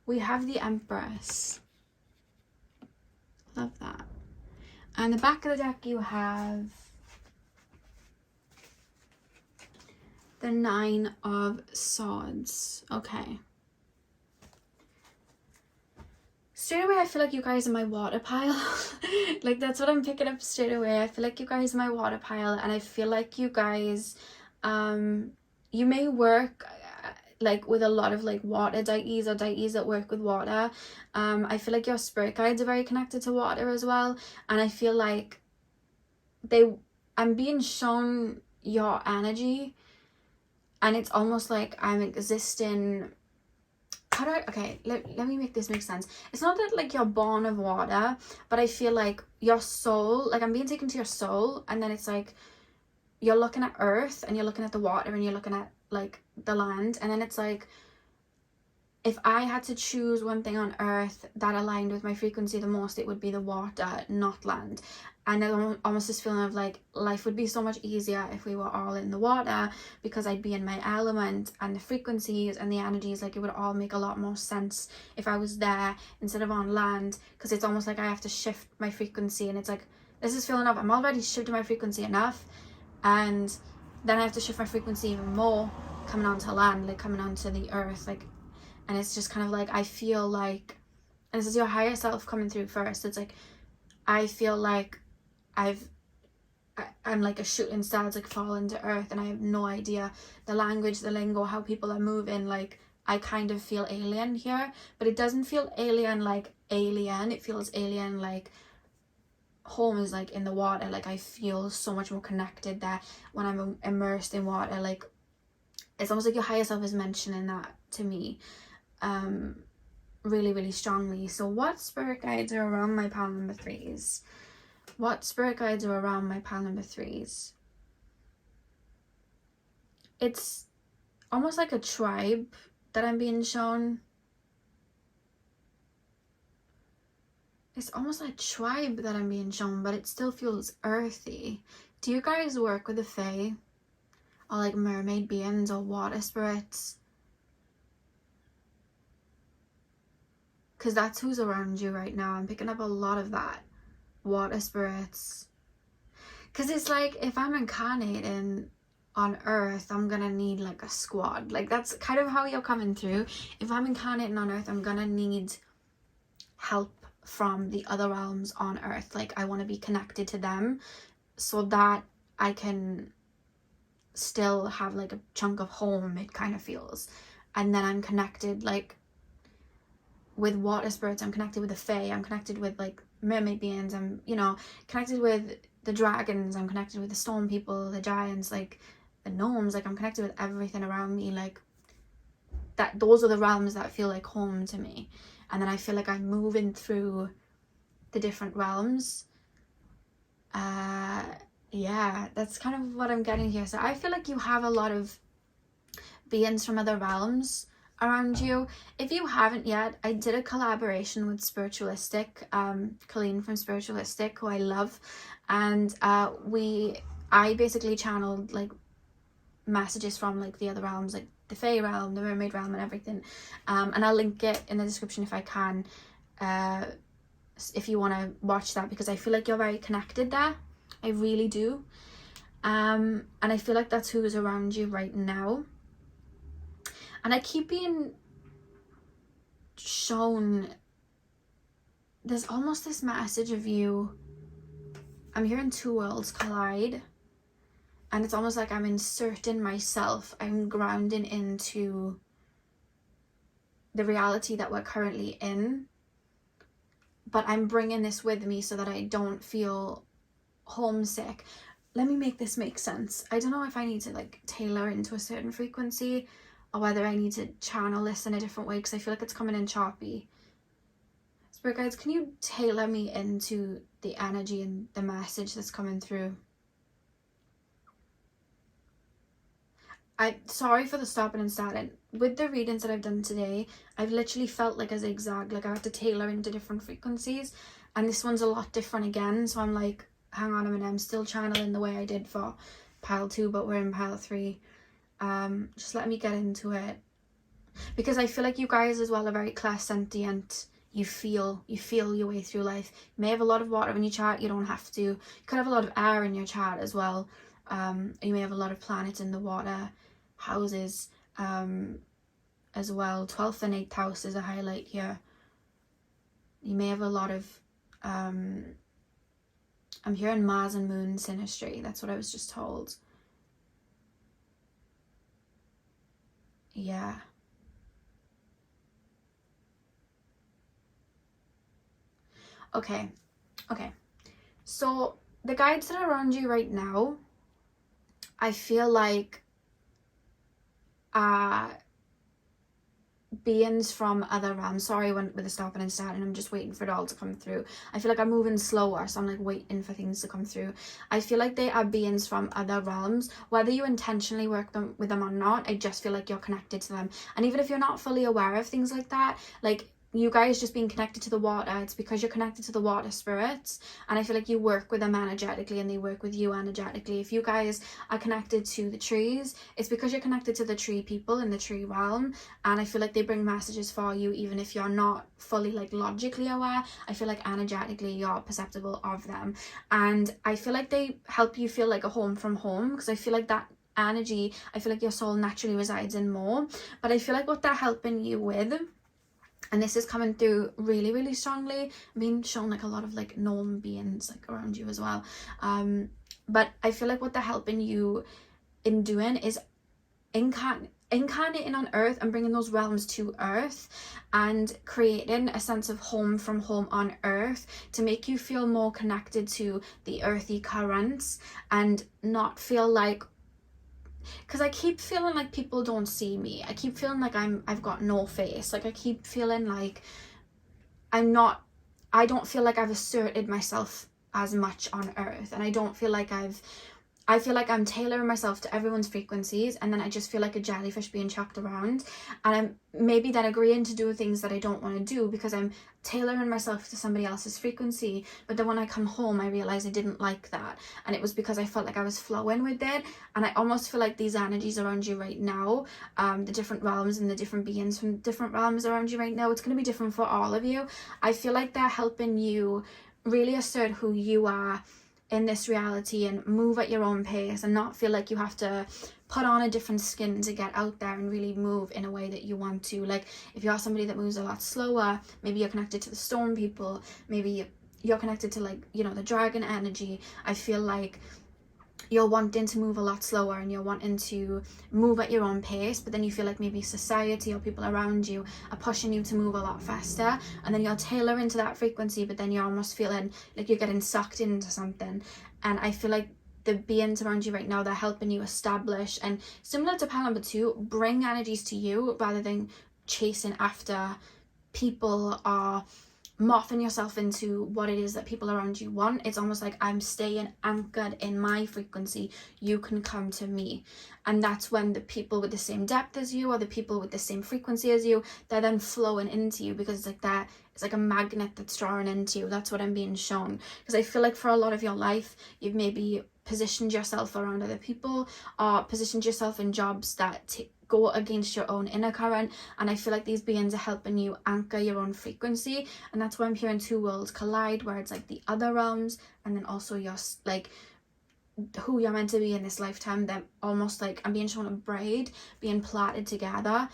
We have the Empress. Love that. And the back of the deck you have the 9 of Swords. Okay. Straight away I feel like you guys are my water pile. Like that's what I'm picking up straight away. I feel like you guys are my water pile, and I feel like you guys you may work like with a lot of like water deities or deities that work with water. I feel like your spirit guides are very connected to water as well, and I feel like I'm being shown your energy, and it's almost like I'm existing. Okay, let me make this make sense. It's not that like you're born of water, but I feel like your soul, like I'm being taken to your soul, and then it's like you're looking at earth and you're looking at the water and you're looking at like the land, and then it's like if I had to choose one thing on earth that aligned with my frequency the most, it would be the water, not land. And there's almost this feeling of like life would be so much easier if we were all in the water, because I'd be in my element, and the frequencies and the energies, like it would all make a lot more sense if I was there instead of on land, because it's almost like I have to shift my frequency, and it's like this is feeling of I'm already shifting my frequency enough, and then I have to shift my frequency even more coming onto land, like coming onto the earth, like, and it's just kind of like I feel like, and this is your higher self coming through first, it's like I feel like I'm like a shooting star that's like falling to earth, and I have no idea the language, the lingo, how people are moving. Like I kind of feel alien here, but it doesn't feel alien like alien, it feels alien like home is like in the water. Like I feel so much more connected there when I'm immersed in water. Like it's almost like your higher self is mentioning that to me really, really strongly. So what spirit guides are around my pile number 3s? What spirit guides are around my pile number 3s? It's almost like a tribe that I'm being shown. It's almost like a tribe that I'm being shown, but it still feels earthy. Do you guys work with the fae? Or like mermaid beings or water spirits? Because that's who's around you right now. I'm picking up a lot of that. Water spirits. Because it's like if I'm incarnating on earth, I'm gonna need like a squad. Like that's kind of how you're coming through. If I'm incarnating on earth, I'm gonna need help from the other realms on earth. Like I want to be connected to them so that I can still have like a chunk of home, it kind of feels. And then I'm connected like with water spirits, I'm connected with the fae, I'm connected with like mermaid beings, I'm, you know, connected with the dragons, I'm connected with the storm people, the giants, like the gnomes, like I'm connected with everything around me. Like that, those are the realms that feel like home to me. And then I feel like I'm moving through the different realms. Yeah, that's kind of what I'm getting here. So I feel like you have a lot of beings from other realms around you. If you haven't yet, I did a collaboration with Spiritualistic, Colleen from Spiritualistic, who I love, and I basically channeled like messages from like the other realms, like the Fae realm, the Mermaid realm, and everything, and I'll link it in the description if I can, if you want to watch that, because I feel like you're very connected there. I really do. And I feel like that's who is around you right now. And I keep being shown, there's almost this message of you, I'm hearing two worlds collide, and it's almost like I'm inserting myself, I'm grounding into the reality that we're currently in, but I'm bringing this with me so that I don't feel homesick. Let me make this make sense. I don't know if I need to like tailor into a certain frequency or whether I need to channel this in a different way, because I feel like it's coming in choppy. Spirit guides, can you tailor me into the energy and the message that's coming through? I'm sorry for the stopping and starting. With the readings that I've done today, I've literally felt like a zigzag, like I have to tailor into different frequencies, and this one's a lot different again, so I'm like, hang on a minute, I'm still channeling the way I did for pile 2, but we're in pile 3. Just let me get into it, because I feel like you guys as well are very clairsentient. You feel your way through life. You may have a lot of water in your chart, you don't have to. You could have a lot of air in your chart as well. You may have a lot of planets in the water houses as well. 12th and 8th house is a highlight here. You may have a lot of I'm hearing Mars and Moon synastry. That's what I was just told. Yeah. Okay. So the guides that are around you right now, I feel like beings from other realms. Sorry, I went with the stopping and starting. I'm just waiting for it all to come through. I feel like I'm moving slower, so I'm like waiting for things to come through. I feel like they are beings from other realms. Whether you intentionally work with them or not, I just feel like you're connected to them. And even if you're not fully aware of things like that, like you guys just being connected to the water, it's because you're connected to the water spirits, and I feel like you work with them energetically and they work with you energetically. If you guys are connected to the trees, it's because you're connected to the tree people in the tree realm, and I feel like they bring messages for you even if you're not fully like logically aware. I feel like energetically you're perceptible of them, and I feel like they help you feel like a home from home, because I feel like that energy, I feel like your soul naturally resides in more. But I feel like what they're helping you with, and this is coming through really, really strongly, I'm being shown like a lot of like gnome beings like around you as well, but I feel like what they're helping you in doing is incarnating on earth and bringing those realms to earth and creating a sense of home from home on earth to make you feel more connected to the earthy currents and not feel like, because I keep feeling like people don't see me. I keep feeling like I've got no face. Like I keep feeling like I don't feel like I've asserted myself as much on earth, and I don't feel like I feel like I'm tailoring myself to everyone's frequencies, and then I just feel like a jellyfish being chucked around, and I'm maybe then agreeing to do things that I don't want to do because I'm tailoring myself to somebody else's frequency. But then when I come home, I realize I didn't like that, and it was because I felt like I was flowing with it. And I almost feel like these energies around you right now, the different realms and the different beings from different realms around you right now, it's going to be different for all of you. I feel like they're helping you really assert who you are in this reality and move at your own pace and not feel like you have to put on a different skin to get out there and really move in a way that you want to. Like if you're somebody that moves a lot slower, maybe you're connected to the storm people, maybe you're connected to like, you know, the dragon energy. I feel like you're wanting to move a lot slower and you're wanting to move at your own pace, but then you feel like maybe society or people around you are pushing you to move a lot faster, and then you're tailoring to that frequency, but then you're almost feeling like you're getting sucked into something. And I feel like the beings around you right now, they're helping you establish, and similar to pile number 2, bring energies to you rather than chasing after people or morphing yourself into what it is that people around you want. It's almost like I'm staying anchored in my frequency. You can come to me. And that's when the people with the same depth as you, or the people with the same frequency as you, they're then flowing into you, because it's like that. It's like a magnet that's drawing into you. That's what I'm being shown. Because I feel like for a lot of your life, you've maybe positioned yourself around other people, or positioned yourself in jobs that go against your own inner current, and I feel like these beings are helping you anchor your own frequency. And that's why I'm hearing two worlds collide, where it's like the other realms, and then also your, like, who you're meant to be in this lifetime. They're almost like, I'm being shown a braid being plaited together,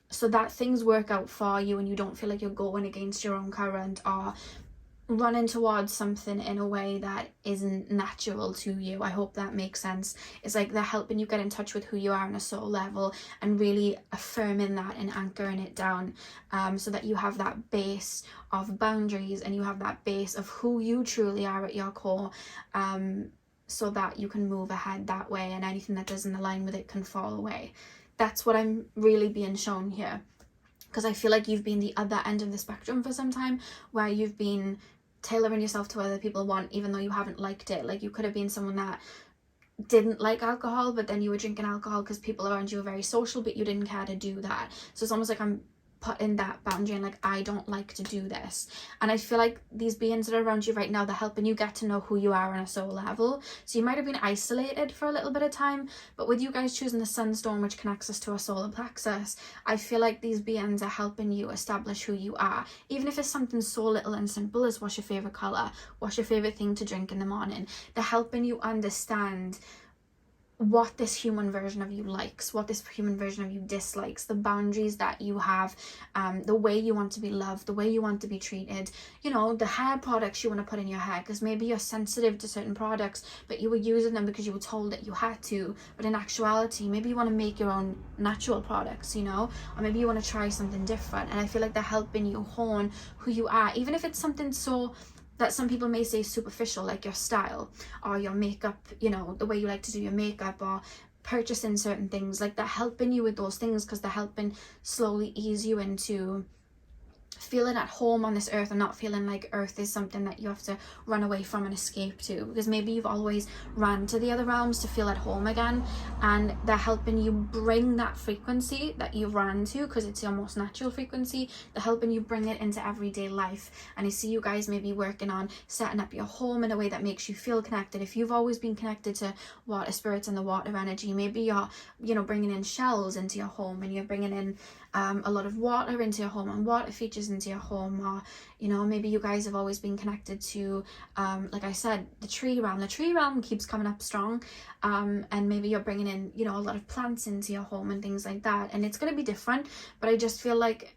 so that things work out for you and you don't feel like you're going against your own current, or running towards something in a way that isn't natural to you. I hope that makes sense. It's like they're helping you get in touch with who you are on a soul level, and really affirming that and anchoring it down, so that you have that base of boundaries, and you have that base of who you truly are at your core, so that you can move ahead that way, and anything that doesn't align with it can fall away. That's what I'm really being shown here, because I feel like you've been the other end of the spectrum for some time, where you've been tailoring yourself to what other people want, even though you haven't liked it. Like, you could have been someone that didn't like alcohol, but then you were drinking alcohol because people around you were very social, but you didn't care to do that. So it's almost like I'm putting that boundary, and like, I don't like to do this. And I feel like these beings that are around you right now, they're helping you get to know who you are on a soul level. So you might have been isolated for a little bit of time, but with you guys choosing the sunstone, which connects us to our solar plexus, I feel like these beings are helping you establish who you are. Even if it's something so little and simple as what's your favorite color, what's your favorite thing to drink in the morning, they're helping you understand what this human version of you likes, what this human version of you dislikes, the boundaries that you have, the way you want to be loved, the way you want to be treated, you know, the hair products you want to put in your hair, because maybe you're sensitive to certain products, but you were using them because you were told that you had to. But in actuality, maybe you want to make your own natural products, you know, or maybe you want to try something different. And I feel like they're helping you hone who you are, even if it's something so that some people may say superficial, like your style or your makeup, you know, the way you like to do your makeup, or purchasing certain things. Like, they're helping you with those things, because they're helping slowly ease you into feeling at home on this earth, and not feeling like earth is something that you have to run away from and escape to, because maybe you've always ran to the other realms to feel at home again, and they're helping you bring that frequency that you ran to, because it's your most natural frequency. They're helping you bring it into everyday life. And I see you guys maybe working on setting up your home in a way that makes you feel connected. If you've always been connected to water spirits and the water energy, maybe you're, you know, bringing in shells into your home, and you're bringing in a lot of water into your home, and water features into your home. Or, you know, maybe you guys have always been connected to, like I said, the tree realm. The tree realm keeps coming up strong, and maybe you're bringing in, you know, a lot of plants into your home and things like that. And it's going to be different, but I just feel like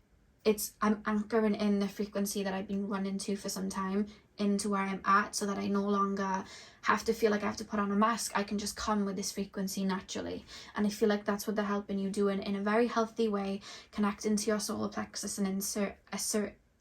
I'm anchoring in the frequency that I've been running to for some time into where I'm at, so that I no longer have to feel like I have to put on a mask. I can just come with this frequency naturally. And I feel like that's what they're helping you do in a very healthy way, connecting to your solar plexus and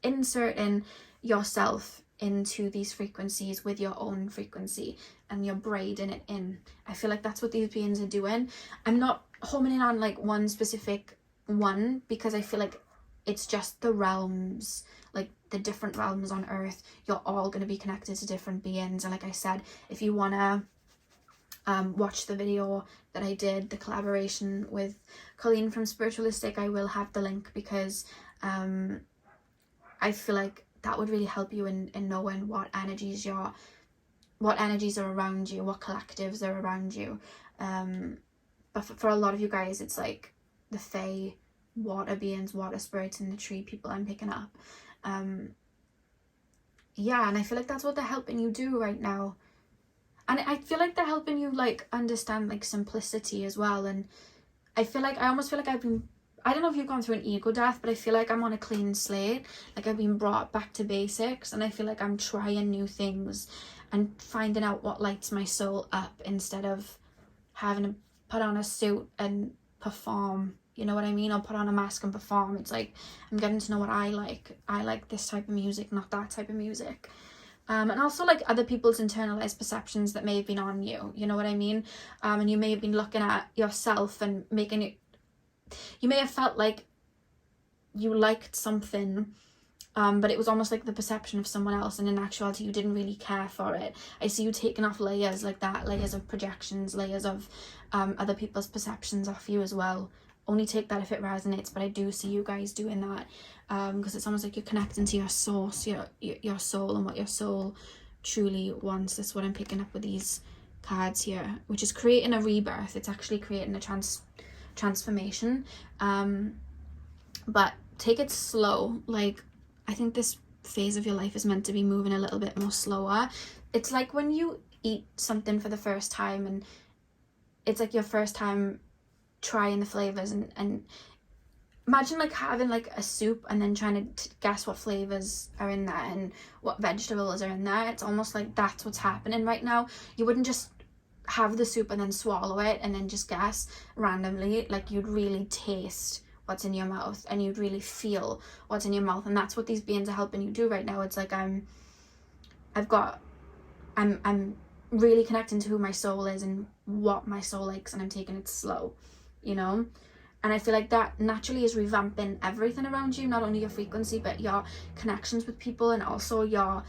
inserting yourself into these frequencies with your own frequency, and you're braiding it in. I feel like that's what these beings are doing. I'm not homing in on like one specific one, because I feel like it's just the realms, like the different realms on earth. You're all going to be connected to different beings. And like I said, if you want to watch the video that I did, the collaboration with Colleen from Spiritualistic, I will have the link, because I feel like that would really help you in knowing what energies are around you, what collectives are around you. But for a lot of you guys, it's like the Fae, water beings, water spirits, and the tree people I'm picking up. Yeah, and I feel like that's what they're helping you do right now. And I feel like they're helping you like understand like simplicity as well. And I almost feel like I don't know if you've gone through an ego death, but I feel like I'm on a clean slate. Like, I've been brought back to basics, and I feel like I'm trying new things and finding out what lights my soul up, instead of having to put on a suit and perform. You know what I mean? Or put on a mask and perform. It's like, I'm getting to know what I like. I like this type of music, not that type of music. And also like other people's internalized perceptions that may have been on you. You know what I mean? And you may have been looking at yourself and making it, you may have felt like you liked something but it was almost like the perception of someone else, and in actuality you didn't really care for it. I see you taking off layers like that, layers of projections, layers of other people's perceptions off you as well. Only take that if it resonates, but I do see you guys doing that, because it's almost like you're connecting to your source, your soul, and what your soul truly wants. That's what I'm picking up with these cards here, which is creating a rebirth. It's actually creating a transformation, but take it slow. Like, I think this phase of your life is meant to be moving a little bit more slower. It's like when you eat something for the first time, and it's like your first time trying the flavors, and imagine like having like a soup and then trying to guess what flavors are in there and what vegetables are in there. It's almost like that's what's happening right now. You wouldn't just have the soup and then swallow it and then just guess randomly. Like, you'd really taste what's in your mouth, and you'd really feel what's in your mouth, and that's what these beings are helping you do right now. It's like I'm really connecting to who my soul is and what my soul likes, and I'm taking it slow, you know. And I feel like that naturally is revamping everything around you, not only your frequency but your connections with people, and also your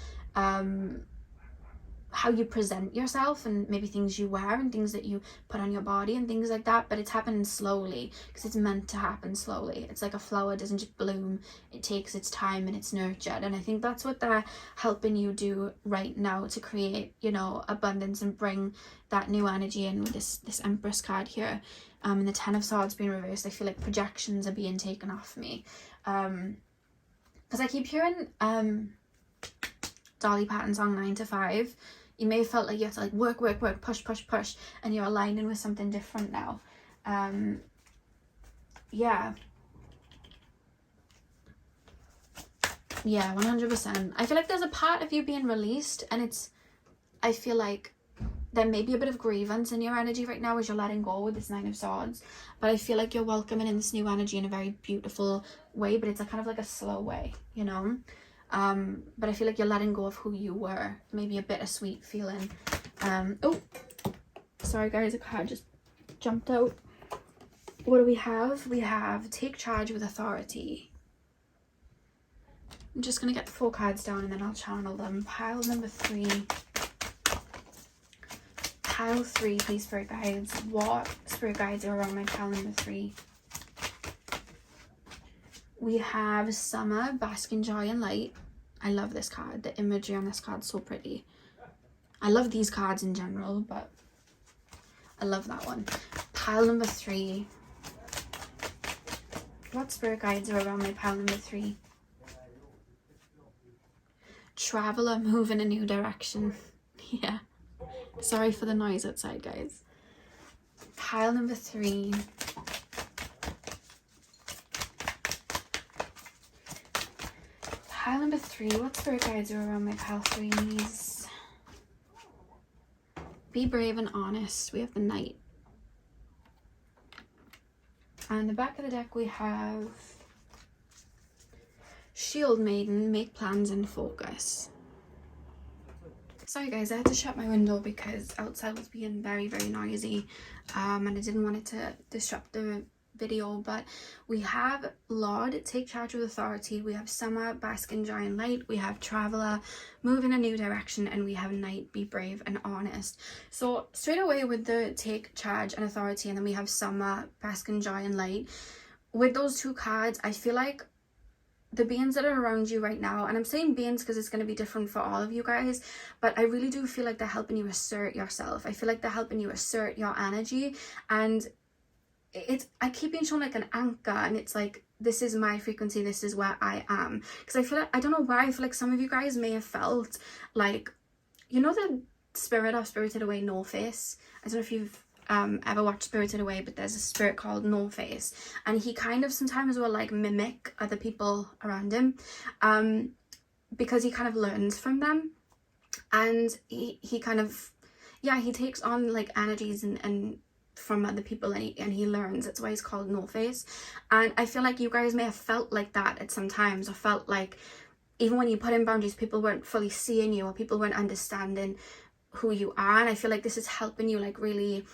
how you present yourself, and maybe things you wear and things that you put on your body and things like that. But it's happening slowly because it's meant to happen slowly. It's like a flower doesn't just bloom, it takes its time and it's nurtured. And I think that's what they're helping you do right now, to create, you know, abundance and bring that new energy in with this Empress card here. And the Ten of Swords being reversed, I feel like projections are being taken off me, because I keep hearing Dolly Parton's song 9 to 5. You may have felt like you have to like work, push, and you're aligning with something different now. Yeah, 100%. I feel like there's a part of you being released, and I feel like there may be a bit of grievance in your energy right now as you're letting go with this Nine of Swords, but I feel like you're welcoming in this new energy in a very beautiful way, but it's a kind of like a slow way, you know. But I feel like you're letting go of who you were. Maybe a bittersweet feeling. Oh, sorry guys, a card just jumped out. What do we have? We have Take Charge with Authority. I'm just going to get the 4 cards down and then I'll channel them. Pile number 3. Pile 3, please, Spirit Guides. What Spirit Guides are around my pile number 3? We have Summer, Bask in Joy and Light. I love this card. The imagery on this card is so pretty. I love these cards in general, but I love that one. Pile number 3. What Spirit Guides are around my pile number 3? Traveler, move in a new direction. Yeah. Sorry for the noise outside, guys. Pile number 3. Pile number 3. What Spirit Guides are around my pile 3s? Be brave and honest. We have the Knight. And the back of the deck we have Shield Maiden, make plans and focus. Sorry guys, I had to shut my window because outside was being very, very noisy, and I didn't want it to disrupt the video. But we have Lord, Take Charge with Authority. We have Summer, Bask in Joy and Light. We have Traveler, move in a new direction, and we have Knight, be brave and honest. So straight away with the Take Charge and Authority, and then we have Summer, Bask in Joy and Light. With those 2 cards, I feel like the beings that are around you right now, and I'm saying beings because it's going to be different for all of you guys, but I really do feel like they're helping you assert yourself. I feel like they're helping you assert your energy, and I keep being shown like an anchor, and it's like, this is my frequency, this is where I am. Because I feel like, I don't know why, I feel like some of you guys may have felt like, you know, the spirit of Spirited Away, No Face. I don't know if you've ever watched Spirited Away, but there's a spirit called No Face, and he kind of sometimes will like mimic other people around him, because he kind of learns from them, and he kind of, yeah, he takes on like energies and from other people, and he learns. That's why he's called No Face. And I feel like you guys may have felt like that at some times, or felt like even when you put in boundaries, people weren't fully seeing you, or people weren't understanding who you are. And I feel like this is helping you like really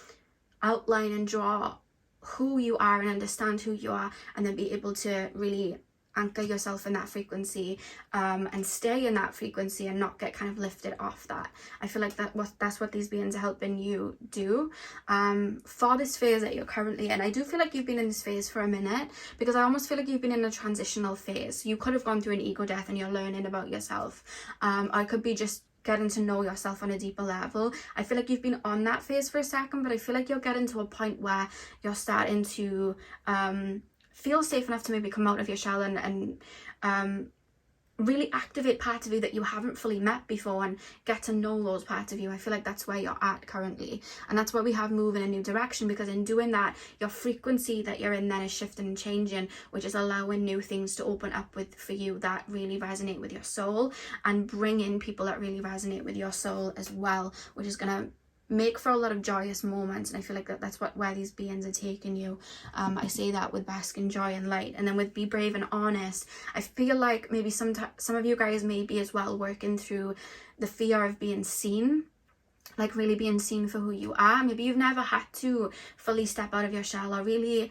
outline and draw who you are and understand who you are, and then be able to really anchor yourself in that frequency, and stay in that frequency and not get kind of lifted off that. I feel like that's what these beings are helping you do for this phase that you're currently in. I do feel like you've been in this phase for a minute, because I almost feel like you've been in a transitional phase. You could have gone through an ego death and you're learning about yourself. I could be just getting to know yourself on a deeper level. I feel like you've been on that phase for a second, but I feel like you're getting to a point where you're starting to feel safe enough to maybe come out of your shell and really activate parts of you that you haven't fully met before and get to know those parts of you. I feel like that's where you're at currently, and that's why we have move in a new direction, because in doing that, your frequency that you're in then is shifting and changing, which is allowing new things to open up for you that really resonate with your soul, and bring in people that really resonate with your soul as well, which is going to make for a lot of joyous moments. And I feel like that's where these beings are taking you. I say that with bask in joy and light. And then with be brave and honest, I feel like maybe some of you guys may be as well working through the fear of being seen, like really being seen for who you are. Maybe you've never had to fully step out of your shell, or really,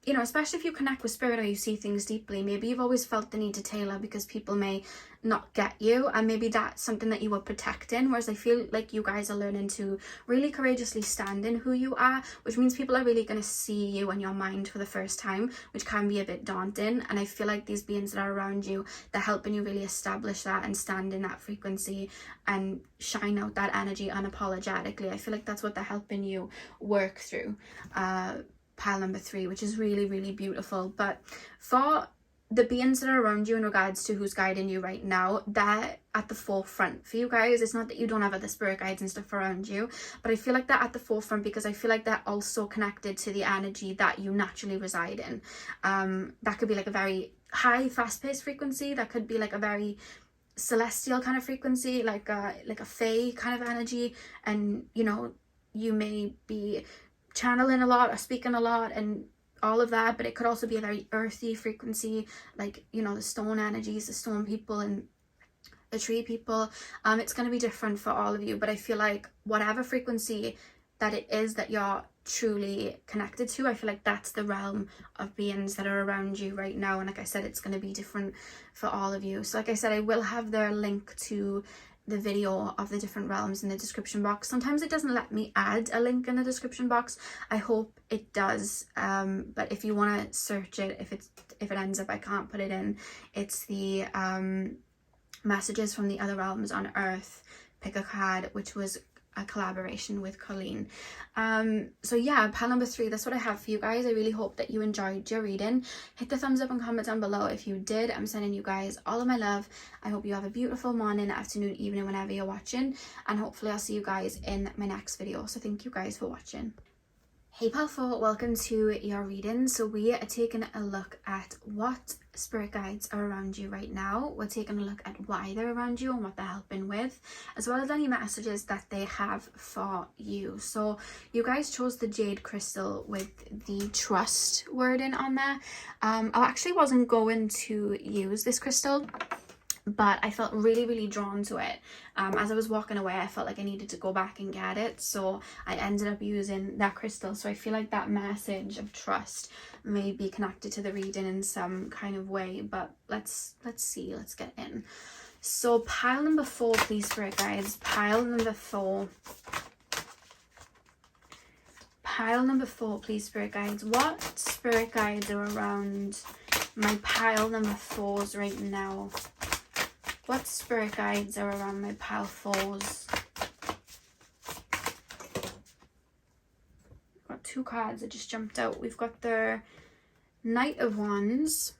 you know, especially if you connect with spirit or you see things deeply, maybe you've always felt the need to tailor because people may not get you, and maybe that's something that you were protecting. Whereas I feel like you guys are learning to really courageously stand in who you are, which means people are really going to see you and your mind for the first time, which can be a bit daunting. And I feel like these beings that are around you, they're helping you really establish that and stand in that frequency and shine out that energy unapologetically. I feel like that's what they're helping you work through. Pile number 3, which is really, really beautiful. But for the beings that are around you in regards to who's guiding you right now, they're at the forefront for you guys. It's not that you don't have other spirit guides and stuff around you, but I feel like they're at the forefront because I feel like they're also connected to the energy that you naturally reside in. That could be like a very high, fast-paced frequency. That could be like a very celestial kind of frequency, like a fae kind of energy. And, you know, you may be channeling a lot or speaking a lot and all of that, but it could also be a very earthy frequency, like, you know, the stone energies, the stone people and the tree people. It's going to be different for all of you, but I feel like whatever frequency that it is that you're truly connected to, I feel like that's the realm of beings that are around you right now. And like I said, it's going to be different for all of you. So like I said, I will have their link to the video of the different realms in the description box. Sometimes it doesn't let me add a link in the description box. I hope it does, but if you want to search it, if it ends up I can't put it in, it's the messages from the other realms on Earth, pick a card, which was a collaboration with Colleen. So yeah, pile number 3, that's what I have for you guys. I really hope that you enjoyed your reading. Hit the thumbs up and comment down below if you did. I'm sending you guys all of my love. I hope you have a beautiful morning, afternoon, evening, whenever you're watching, and hopefully I'll see you guys in my next video. So thank you guys for watching. Hey pal 4, welcome to your reading. So we are taking a look at what spirit guides are around you right now. We're taking a look at why they're around you and what they're helping with, as well as any messages that they have for you. So you guys chose the jade crystal with the trust wording on there. I actually wasn't going to use this crystal, but I felt really, really drawn to it. As I was walking away, I felt like I needed to go back and get it, so I ended up using that crystal. So I feel like that message of trust may be connected to the reading in some kind of way, but let's see, let's get in. So pile number 4, please, spirit guides. Pile number 4. Pile number 4, please, spirit guides. What spirit guides are around my pile number 4s right now? What spirit guides are around my pile 4s? We've got 2 cards that just jumped out. We've got the Knight of Wands.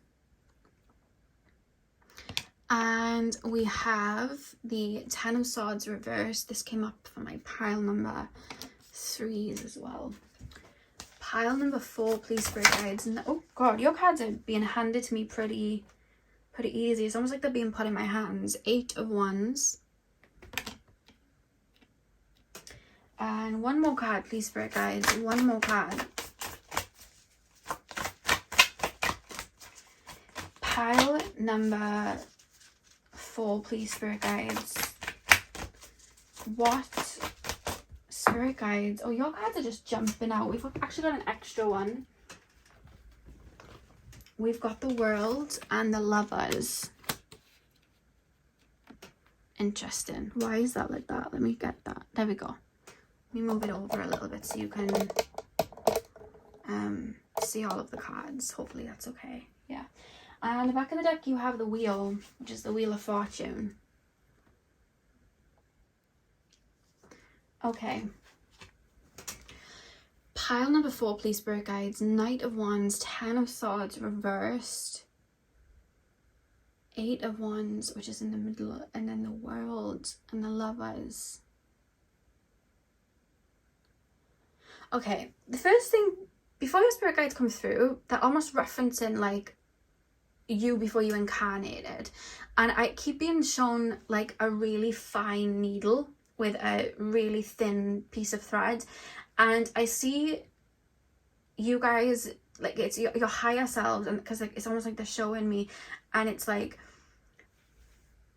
And we have the 10 of Swords reversed. This came up for my pile number 3s as well. Pile number 4, please, spirit guides. And oh god, your cards are being handed to me pretty easy. It's almost like they're being put in my hands. 8 of Wands. And one more card, please, spirit guides. One more card. Pile number 4, please, spirit guides. What spirit guides? Oh, your cards are just jumping out. We've actually got an extra one. we've got the World and the Lovers. Interesting. Why is that like that? Let me get that. There we go. Let me move it over a little bit so you can see all of the cards. Hopefully that's okay. Yeah. And the back of the deck you have the Wheel, which is the Wheel of Fortune. Okay. Pile number 4, please, Spirit Guides. Knight of Wands, 10 of Swords reversed, 8 of Wands, which is in the middle, and then the World and the Lovers. Okay, the first thing, before your Spirit Guides come through, they're almost referencing like you before you incarnated. And I keep being shown like a really fine needle with a really thin piece of thread. And I see you guys, like it's your higher selves, and because like it's almost like they're showing me, and it's like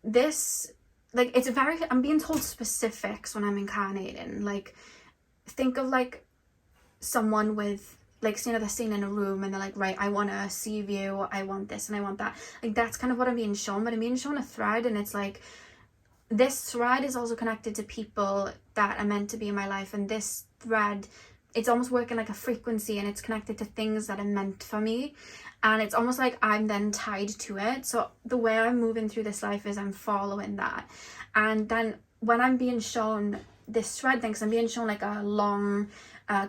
this, like it's very, I'm being told specifics when I'm incarnating. Like think of like someone with like, you know, they're sitting in a room and they're like, right, I want a sea view, I want this and I want that. Like that's kind of what I'm being shown, but I'm being shown a thread, and it's like this thread is also connected to people that are meant to be in my life, and this thread, it's almost working like a frequency, and it's connected to things that are meant for me, and it's almost like I'm then tied to it. So the way I'm moving through this life is I'm following that. And then when I'm being shown this thread thing, because I'm being shown like a long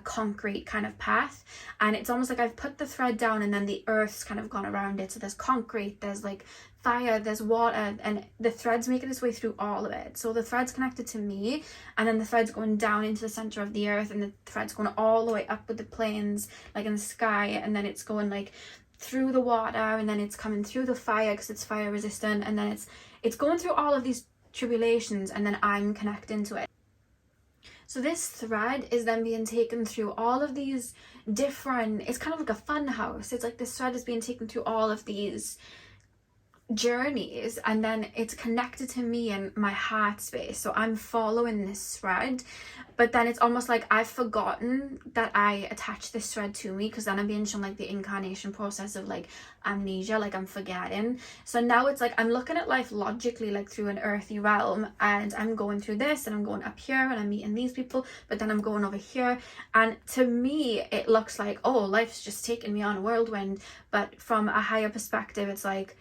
concrete kind of path, and it's almost like I've put the thread down and then the earth's kind of gone around it. So there's concrete, there's like fire, there's water, and the thread's making its way through all of it. So the thread's connected to me, and then the thread's going down into the center of the earth, and the thread's going all the way up with the planes like in the sky, and then it's going like through the water, and then it's coming through the fire because it's fire resistant, and then it's going through all of these tribulations, and then I'm connecting to it. So this thread is then being taken through all of these different, it's kind of like a fun house. It's like this thread is being taken through all of these journeys, and then it's connected to me and my heart space. So I'm following this thread, but then it's almost like I've forgotten that I attached this thread to me, because then I'm being shown like the incarnation process of like amnesia, like I'm forgetting. So now it's like I'm looking at life logically, like through an earthy realm, and I'm going through this, and I'm going up here, and I'm meeting these people, but then I'm going over here, and to me it looks like, oh, life's just taking me on a whirlwind. But from a higher perspective, it's like,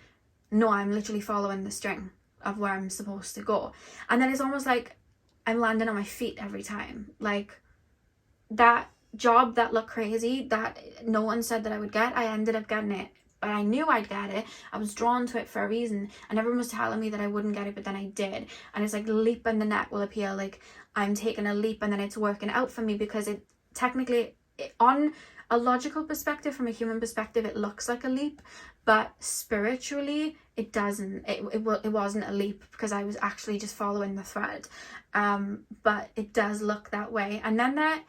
no, I'm literally following the string of where I'm supposed to go. And then it's almost like I'm landing on my feet every time. Like that job that looked crazy, that no one said that I would get, I ended up getting it. But I knew I'd get it. I was drawn to it for a reason. And everyone was telling me that I wouldn't get it, but then I did. And it's like leap in the net will appear. Like I'm taking a leap, and then it's working out for me, because it technically, on a logical perspective, from a human perspective, it looks like a leap, but spiritually it doesn't. It wasn't a leap, because I was actually just following the thread, but it does look that way. And then that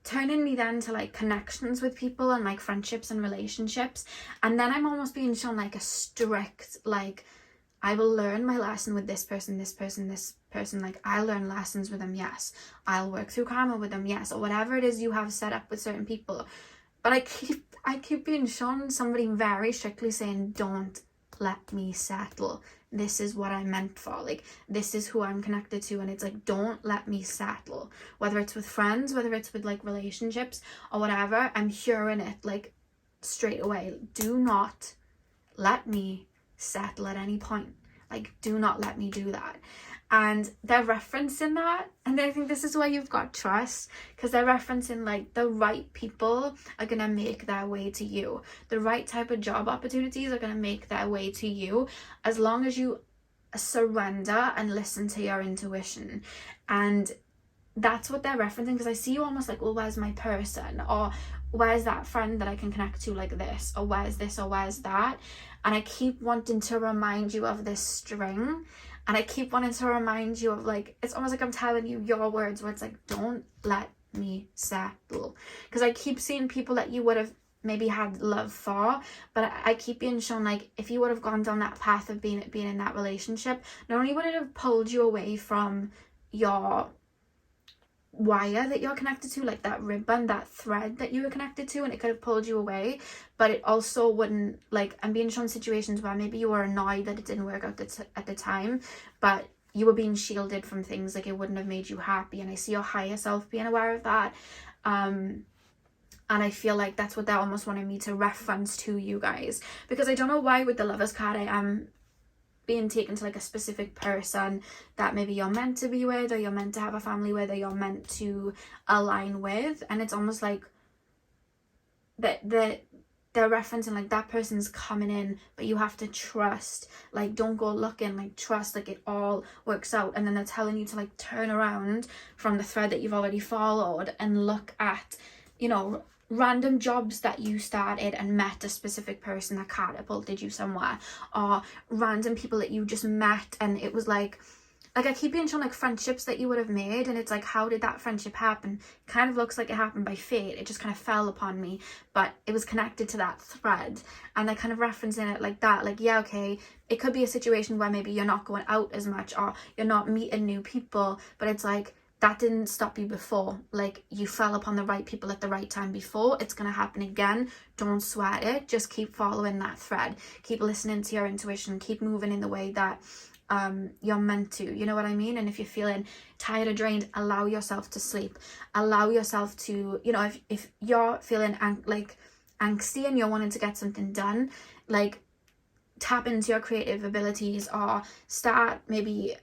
turning me then to like connections with people and like friendships and relationships, and then I'm almost being shown like a strict, like I will learn my lesson with this person, this person, this person. Like I'll learn lessons with them, yes. I'll work through karma with them, yes. Or whatever it is you have set up with certain people. But I keep being shown somebody very strictly saying, don't let me settle. This is what I'm meant for. Like this is who I'm connected to, and it's like, don't let me settle. Whether it's with friends, whether it's with like relationships or whatever, I'm hearing it like straight away. Do not let me settle at any point. Like do not let me do that. And they're referencing that, and I think this is why you've got trust, because they're referencing like the right people are gonna make their way to you. The right type of job opportunities are gonna make their way to you, as long as you surrender and listen to your intuition. And that's what they're referencing, because I see you almost like, well, where's my person, or where's that friend that I can connect to like this, or where's this, or where's that. And I keep wanting to remind you of this string, and I keep wanting to remind you of like, it's almost like I'm telling you your words, where it's like, don't let me settle. Because I keep seeing people that you would have maybe had love for, but I keep being shown like, if you would have gone down that path of being in that relationship, not only would it have pulled you away from your wire that you're connected to, like that ribbon, that thread that you were connected to, and it could have pulled you away. But it also wouldn't, like, I'm being shown situations where maybe you were annoyed that it didn't work out at the time, but you were being shielded from things, like it wouldn't have made you happy. And I see your higher self being aware of that, and I feel like that's what they're almost wanting me to reference to you guys, because I don't know why with the Lovers card I am being taken to like a specific person that maybe you're meant to be with, or you're meant to have a family with, or you're meant to align with. And it's almost like that they're referencing like that person's coming in, but you have to trust, like don't go looking, like trust, like it all works out. And then they're telling you to like turn around from the thread that you've already followed and look at, you know, random jobs that you started and met a specific person that catapulted you somewhere, or random people that you just met and it was like I keep being shown like friendships that you would have made, and it's like, how did that friendship happen? Kind of looks like it happened by fate. It just kind of fell upon me, but it was connected to that thread. And they're kind of referencing it like that, like, yeah, okay, it could be a situation where maybe you're not going out as much or you're not meeting new people, but it's like that didn't stop you before. Like you fell upon the right people at the right time before. It's going to happen again. Don't sweat it. Just keep following that thread. Keep listening to your intuition. Keep moving in the way that you're meant to, you know what I mean? And if you're feeling tired or drained, allow yourself to sleep. Allow yourself to, you know, if you're feeling like angsty and you're wanting to get something done, like tap into your creative abilities, or start maybe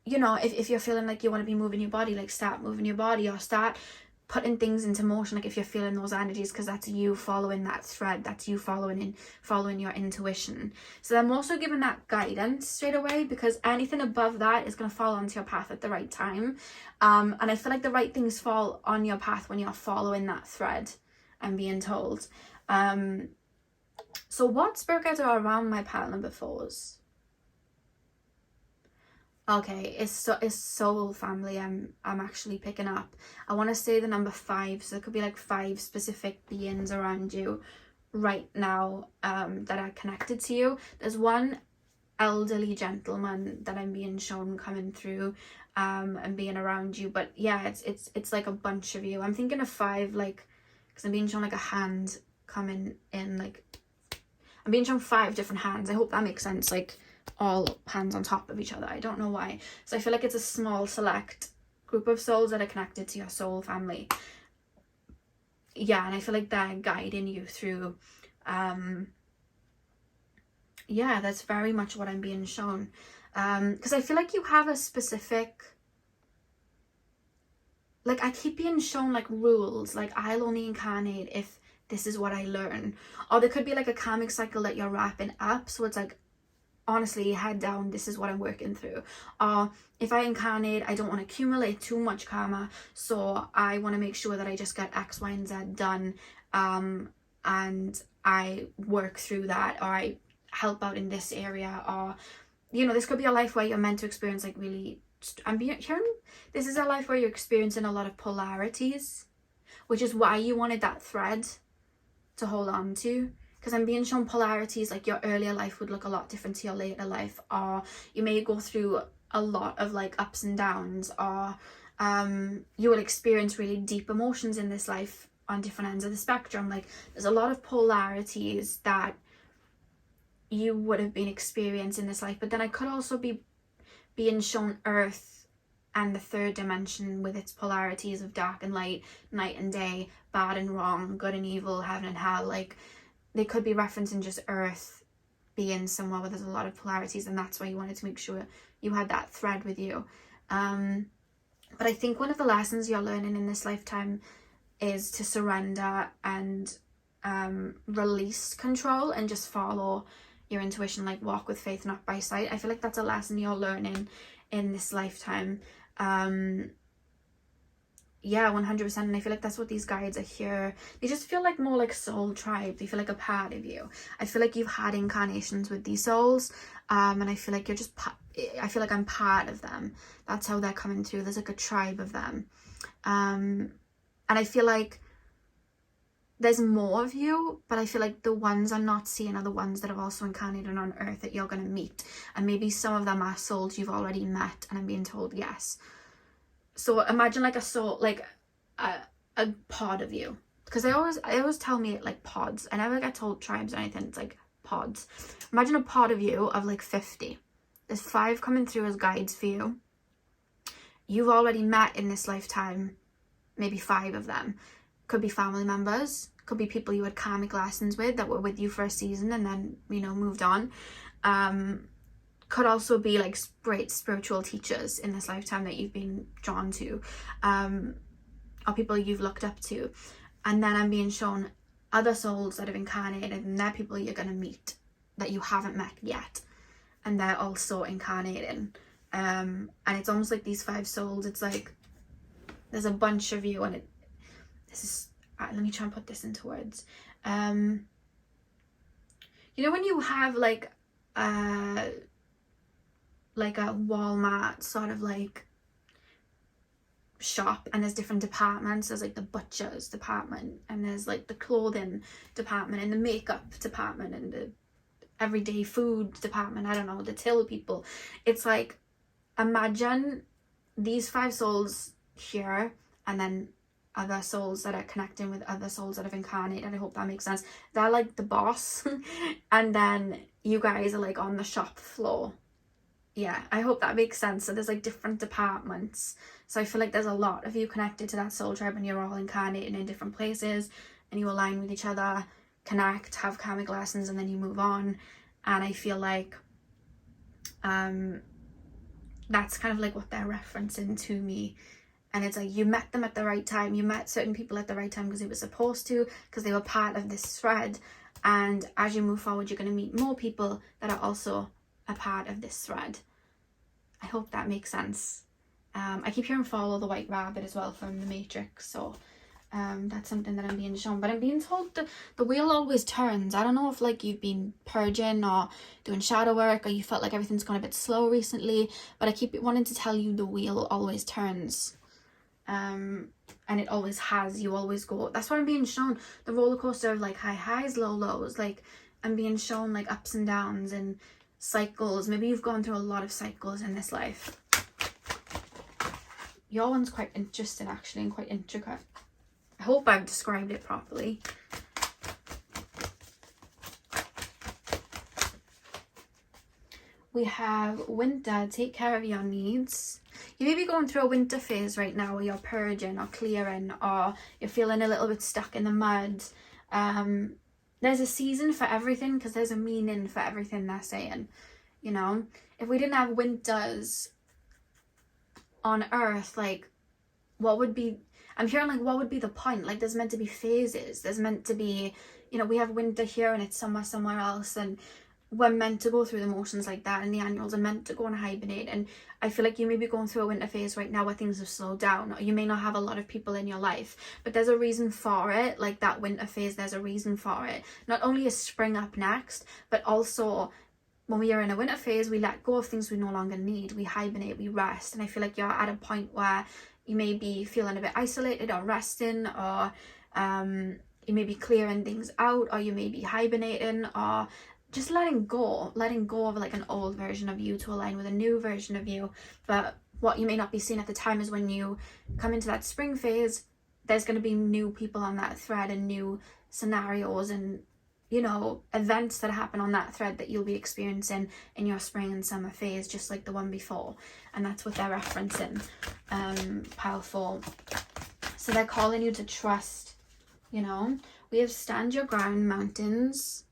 you know, if you're feeling like you want to be moving your body, like start moving your body, or start putting things into motion, like if you're feeling those energies, because that's you following that thread, that's you following your intuition. So I'm also giving that guidance straight away, because anything above that is going to fall onto your path at the right time, and I feel like the right things fall on your path when you're following that thread, I'm being told. So what spirit guides are around my pattern number 4s? Okay, it's soul family I'm actually picking up. I want to say the number 5, so there could be like 5 specific beings around you right now that are connected to you. There's one elderly gentleman that I'm being shown coming through and being around you, but yeah, it's like a bunch of you. I'm thinking of 5, like, because I'm being shown like a hand coming in, like I'm being shown 5 different hands. I hope that makes sense, like all hands on top of each other. I don't know why. So I feel like it's a small select group of souls that are connected to your soul family. Yeah, and I feel like they're guiding you through yeah, that's very much what I'm being shown. Because I feel like you have a specific, like I keep being shown like rules, like I'll only incarnate if this is what I learn. Or there could be like a karmic cycle that you're wrapping up, so it's like, honestly, head down, this is what I'm working through. Or if I incarnate, I don't want to accumulate too much karma, so I want to make sure that I just get X, Y, and Z done, and I work through that, or I help out in this area. Or, you know, this could be a life where you're meant to experience like really, this is a life where you're experiencing a lot of polarities, which is why you wanted that thread to hold on to. Because I'm being shown polarities, like your earlier life would look a lot different to your later life, or you may go through a lot of like ups and downs, or you will experience really deep emotions in this life on different ends of the spectrum. Like there's a lot of polarities that you would have been experiencing in this life. But then I could also be being shown Earth and the 3rd dimension with its polarities of dark and light, night and day, bad and wrong, good and evil, heaven and hell. Like they could be referencing just Earth being somewhere where there's a lot of polarities, and that's why you wanted to make sure you had that thread with you. But I think one of the lessons you're learning in this lifetime is to surrender and release control and just follow your intuition, like walk with faith, not by sight. I feel like that's a lesson you're learning in this lifetime. Yeah, 100%. And I feel like that's what these guides are here. They just feel like more like soul tribe. They feel like a part of you. I feel like you've had incarnations with these souls, and I feel like you're just I feel like I'm part of them. That's how they're coming through. There's like a tribe of them, and I feel like there's more of you, but I feel like the ones I'm not seeing are the ones that have also incarnated on Earth that you're going to meet, and maybe some of them are souls you've already met, and I'm being told yes. So imagine like a soul, like a pod of you. Because I always tell me like pods. I never get told tribes or anything. It's like pods. Imagine a pod of you of like 50. There's 5 coming through as guides for you. You've already met in this lifetime, maybe 5 of them. Could be family members. Could be people you had karmic lessons with that were with you for a season and then, you know, moved on. Could also be like great spiritual teachers in this lifetime that you've been drawn to, or people you've looked up to. And then I'm being shown other souls that have incarnated, and they're people you're going to meet that you haven't met yet, and they're also incarnating. And it's almost like these 5 souls, it's like there's a bunch of you, and this is, let me try and put this into words. You know when you have like a Walmart sort of like shop, and there's different departments. There's like the butcher's department, and there's like the clothing department, and the makeup department, and the everyday food department, I don't know, the till people. It's like, imagine these 5 souls here, and then other souls that are connecting with other souls that have incarnated. I hope that makes sense. They're like the boss and then you guys are like on the shop floor. Yeah, I hope that makes sense. So there's like different departments. So I feel like there's a lot of you connected to that soul tribe, and you're all incarnating in different places, and you align with each other, connect, have karmic lessons, and then you move on. And I feel like that's kind of like what they're referencing to me. And it's like you met them at the right time. You met certain people at the right time because they were supposed to, because they were part of this thread. And as you move forward, you're going to meet more people that are also a part of this thread. I hope that makes sense. I keep hearing follow the white rabbit as well from the Matrix. So that's something that I'm being shown. But I'm being told the wheel always turns. I don't know if like you've been purging or doing shadow work, or you felt like everything's gone a bit slow recently. But I keep wanting to tell you the wheel always turns. And it always has. You always go. That's what I'm being shown. The roller coaster of like high highs, low lows. Like I'm being shown like ups and downs and cycles. Maybe you've gone through a lot of cycles in this life. Your one's quite interesting actually, and quite intricate. I hope I've described it properly. We have winter, take care of your needs. You may be going through a winter phase right now where you're purging or clearing, or you're feeling a little bit stuck in the mud. There's a season for everything, because there's a meaning for everything they're saying. You know, if we didn't have winters on Earth, like what would be, I'm hearing like what would be the point? Like there's meant to be phases. There's meant to be, you know, we have winter here and it's somewhere else, and we're meant to go through the motions like that, and the annuals are meant to go and hibernate. And I feel like you may be going through a winter phase right now where things have slowed down, or you may not have a lot of people in your life, but there's a reason for it. Like that winter phase, there's a reason for it. Not only is spring up next, but also when we are in a winter phase, we let go of things we no longer need. We hibernate, we rest. And I feel like you're at a point where you may be feeling a bit isolated or resting, or you may be clearing things out, or you may be hibernating, or just letting go of like an old version of you to align with a new version of you. But what you may not be seeing at the time is when you come into that spring phase, there's going to be new people on that thread, and new scenarios and, you know, events that happen on that thread that you'll be experiencing in your spring and summer phase, just like the one before. And that's what they're referencing, pile 4. So they're calling you to trust, you know. We have stand your ground, mountains.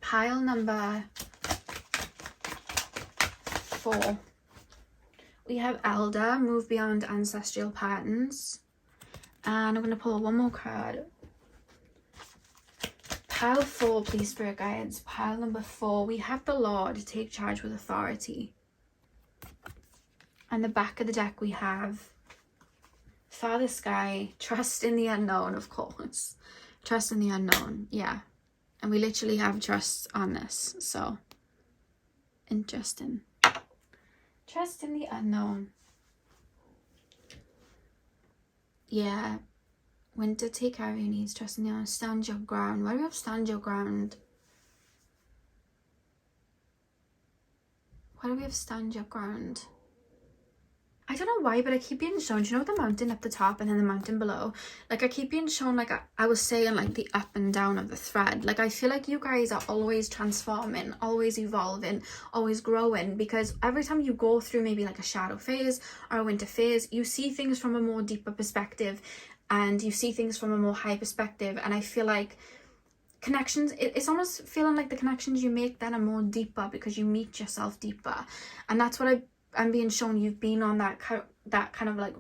Pile number 4. We have elder, move beyond ancestral patterns. And I'm going to pull one more card. Pile 4, please, spirit guides. Pile number 4, we have the Lord, take charge with authority. And the back of the deck we have Father Sky, trust in the unknown, of course. Trust in the unknown, yeah. And we literally have trust on this, so interesting. Trust in the unknown. Yeah. Winter, take care of your needs, trust in the unknown, stand your ground. Why do we have stand your ground? Why do we have stand your ground? I don't know why, but I keep being shown, you know, the mountain up the top and then the mountain below? Like, I keep being shown, like, I was saying, like, the up and down of the thread. Like, I feel like you guys are always transforming, always evolving, always growing, because every time you go through maybe, like, a shadow phase or a winter phase, you see things from a more deeper perspective, and you see things from a more high perspective. And I feel like connections, it's almost feeling like the connections you make then are more deeper because you meet yourself deeper. And that's what I'm being shown. You've been on that kind of like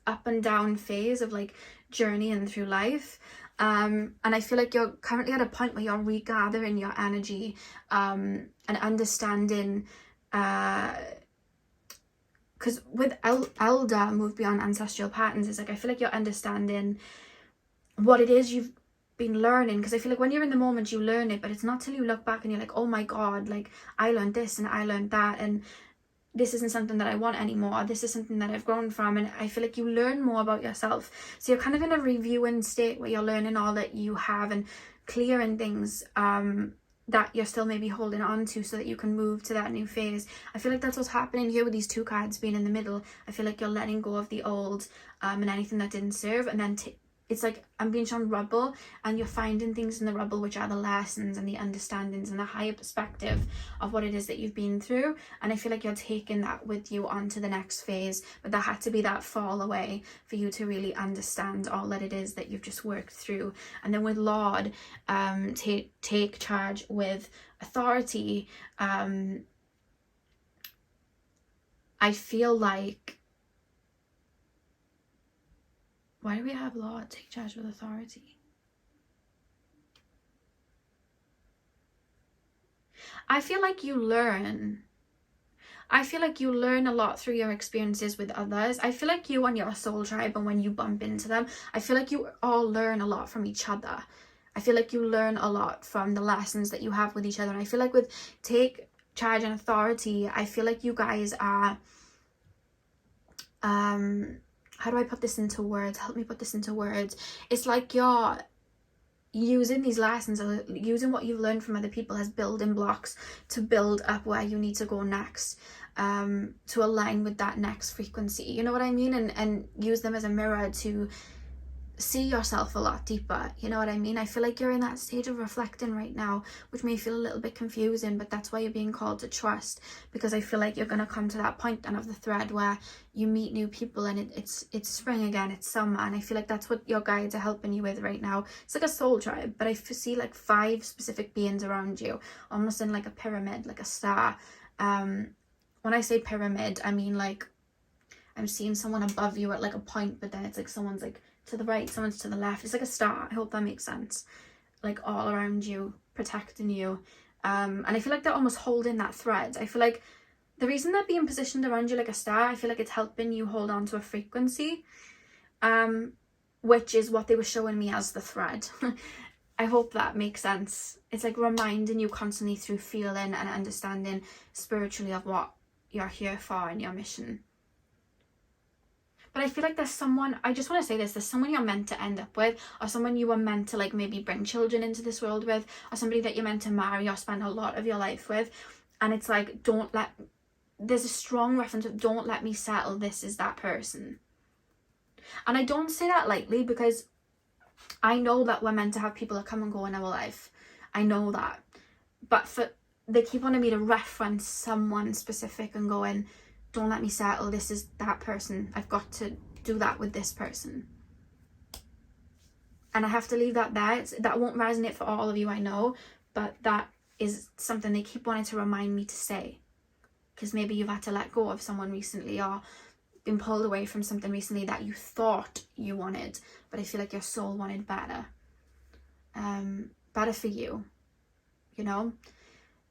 up and down phase of like journeying through life, and I feel like you're currently at a point where you're regathering your energy, and understanding, because with elder, move beyond ancestral patterns, it's like I feel like you're understanding what it is you've been learning, because I feel like when you're in the moment you learn it, but it's not till you look back and you're like, oh my god, like I learned this and I learned that, and this isn't something that I want anymore, this is something that I've grown from. And I feel like you learn more about yourself, so you're kind of in a reviewing state where you're learning all that you have and clearing things that you're still maybe holding on to, so that you can move to that new phase. I feel like that's what's happening here with these two cards being in the middle. I feel like you're letting go of the old, and anything that didn't serve, and then it's like I'm being shown rubble, and you're finding things in the rubble which are the lessons and the understandings and the higher perspective of what it is that you've been through. And I feel like you're taking that with you onto the next phase, but there had to be that fall away for you to really understand all that it is that you've just worked through. And then with Lord, take charge with authority. I feel like, why do we have Lord take charge with authority? I feel like you learn. I feel like you learn a lot through your experiences with others. I feel like you and your soul tribe, and when you bump into them, I feel like you all learn a lot from each other. I feel like you learn a lot from the lessons that you have with each other. And I feel like with take charge and authority, I feel like you guys are, how do I put this into words? Help me put this into words. It's like you're using these lessons, or using what you've learned from other people as building blocks to build up where you need to go next, to align with that next frequency. You know what I mean? And use them as a mirror to see yourself a lot deeper. You know what I mean? I feel like you're in that stage of reflecting right now, which may feel a little bit confusing, but that's why you're being called to trust, because I feel like you're going to come to that point then of the thread where you meet new people, and it's spring again, it's summer. And I feel like that's what your guides are helping you with right now. It's like a soul tribe, but I see like 5 specific beings around you, almost in like a pyramid, like a star. When I say pyramid, I mean like I'm seeing someone above you at like a point, but then it's like someone's like to the right, someone's to the left. It's like a star. I hope that makes sense. Like all around you, protecting you. And I feel like they're almost holding that thread. I feel like the reason they're being positioned around you like a star, I feel like it's helping you hold on to a frequency, which is what they were showing me as the thread. I hope that makes sense. It's like reminding you constantly through feeling and understanding spiritually of what you're here for and your mission. But I feel like there's someone, I just want to say this, there's someone you're meant to end up with, or someone you were meant to like maybe bring children into this world with, or somebody that you're meant to marry or spend a lot of your life with. And it's like, there's a strong reference of don't let me settle, this is that person. And I don't say that lightly, because I know that we're meant to have people that come and go in our life. I know that. But they keep wanting me to reference someone specific and going, don't let me settle, this is that person. I've got to do that with this person. And I have to leave that there. That won't resonate for all of you, I know. But that is something they keep wanting to remind me to say. Because maybe you've had to let go of someone recently, or been pulled away from something recently that you thought you wanted. But I feel like your soul wanted better. Better for you. You know?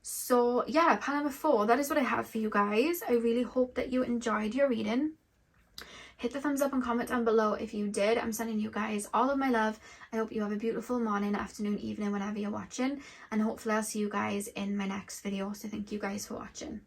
So yeah, pile number 4, that is what I have for you guys. I really hope that you enjoyed your reading. Hit the thumbs up and comment down below if you did. I'm sending you guys all of my love. I hope you have a beautiful morning, afternoon, evening, whenever you're watching. And hopefully I'll see you guys in my next video. So thank you guys for watching.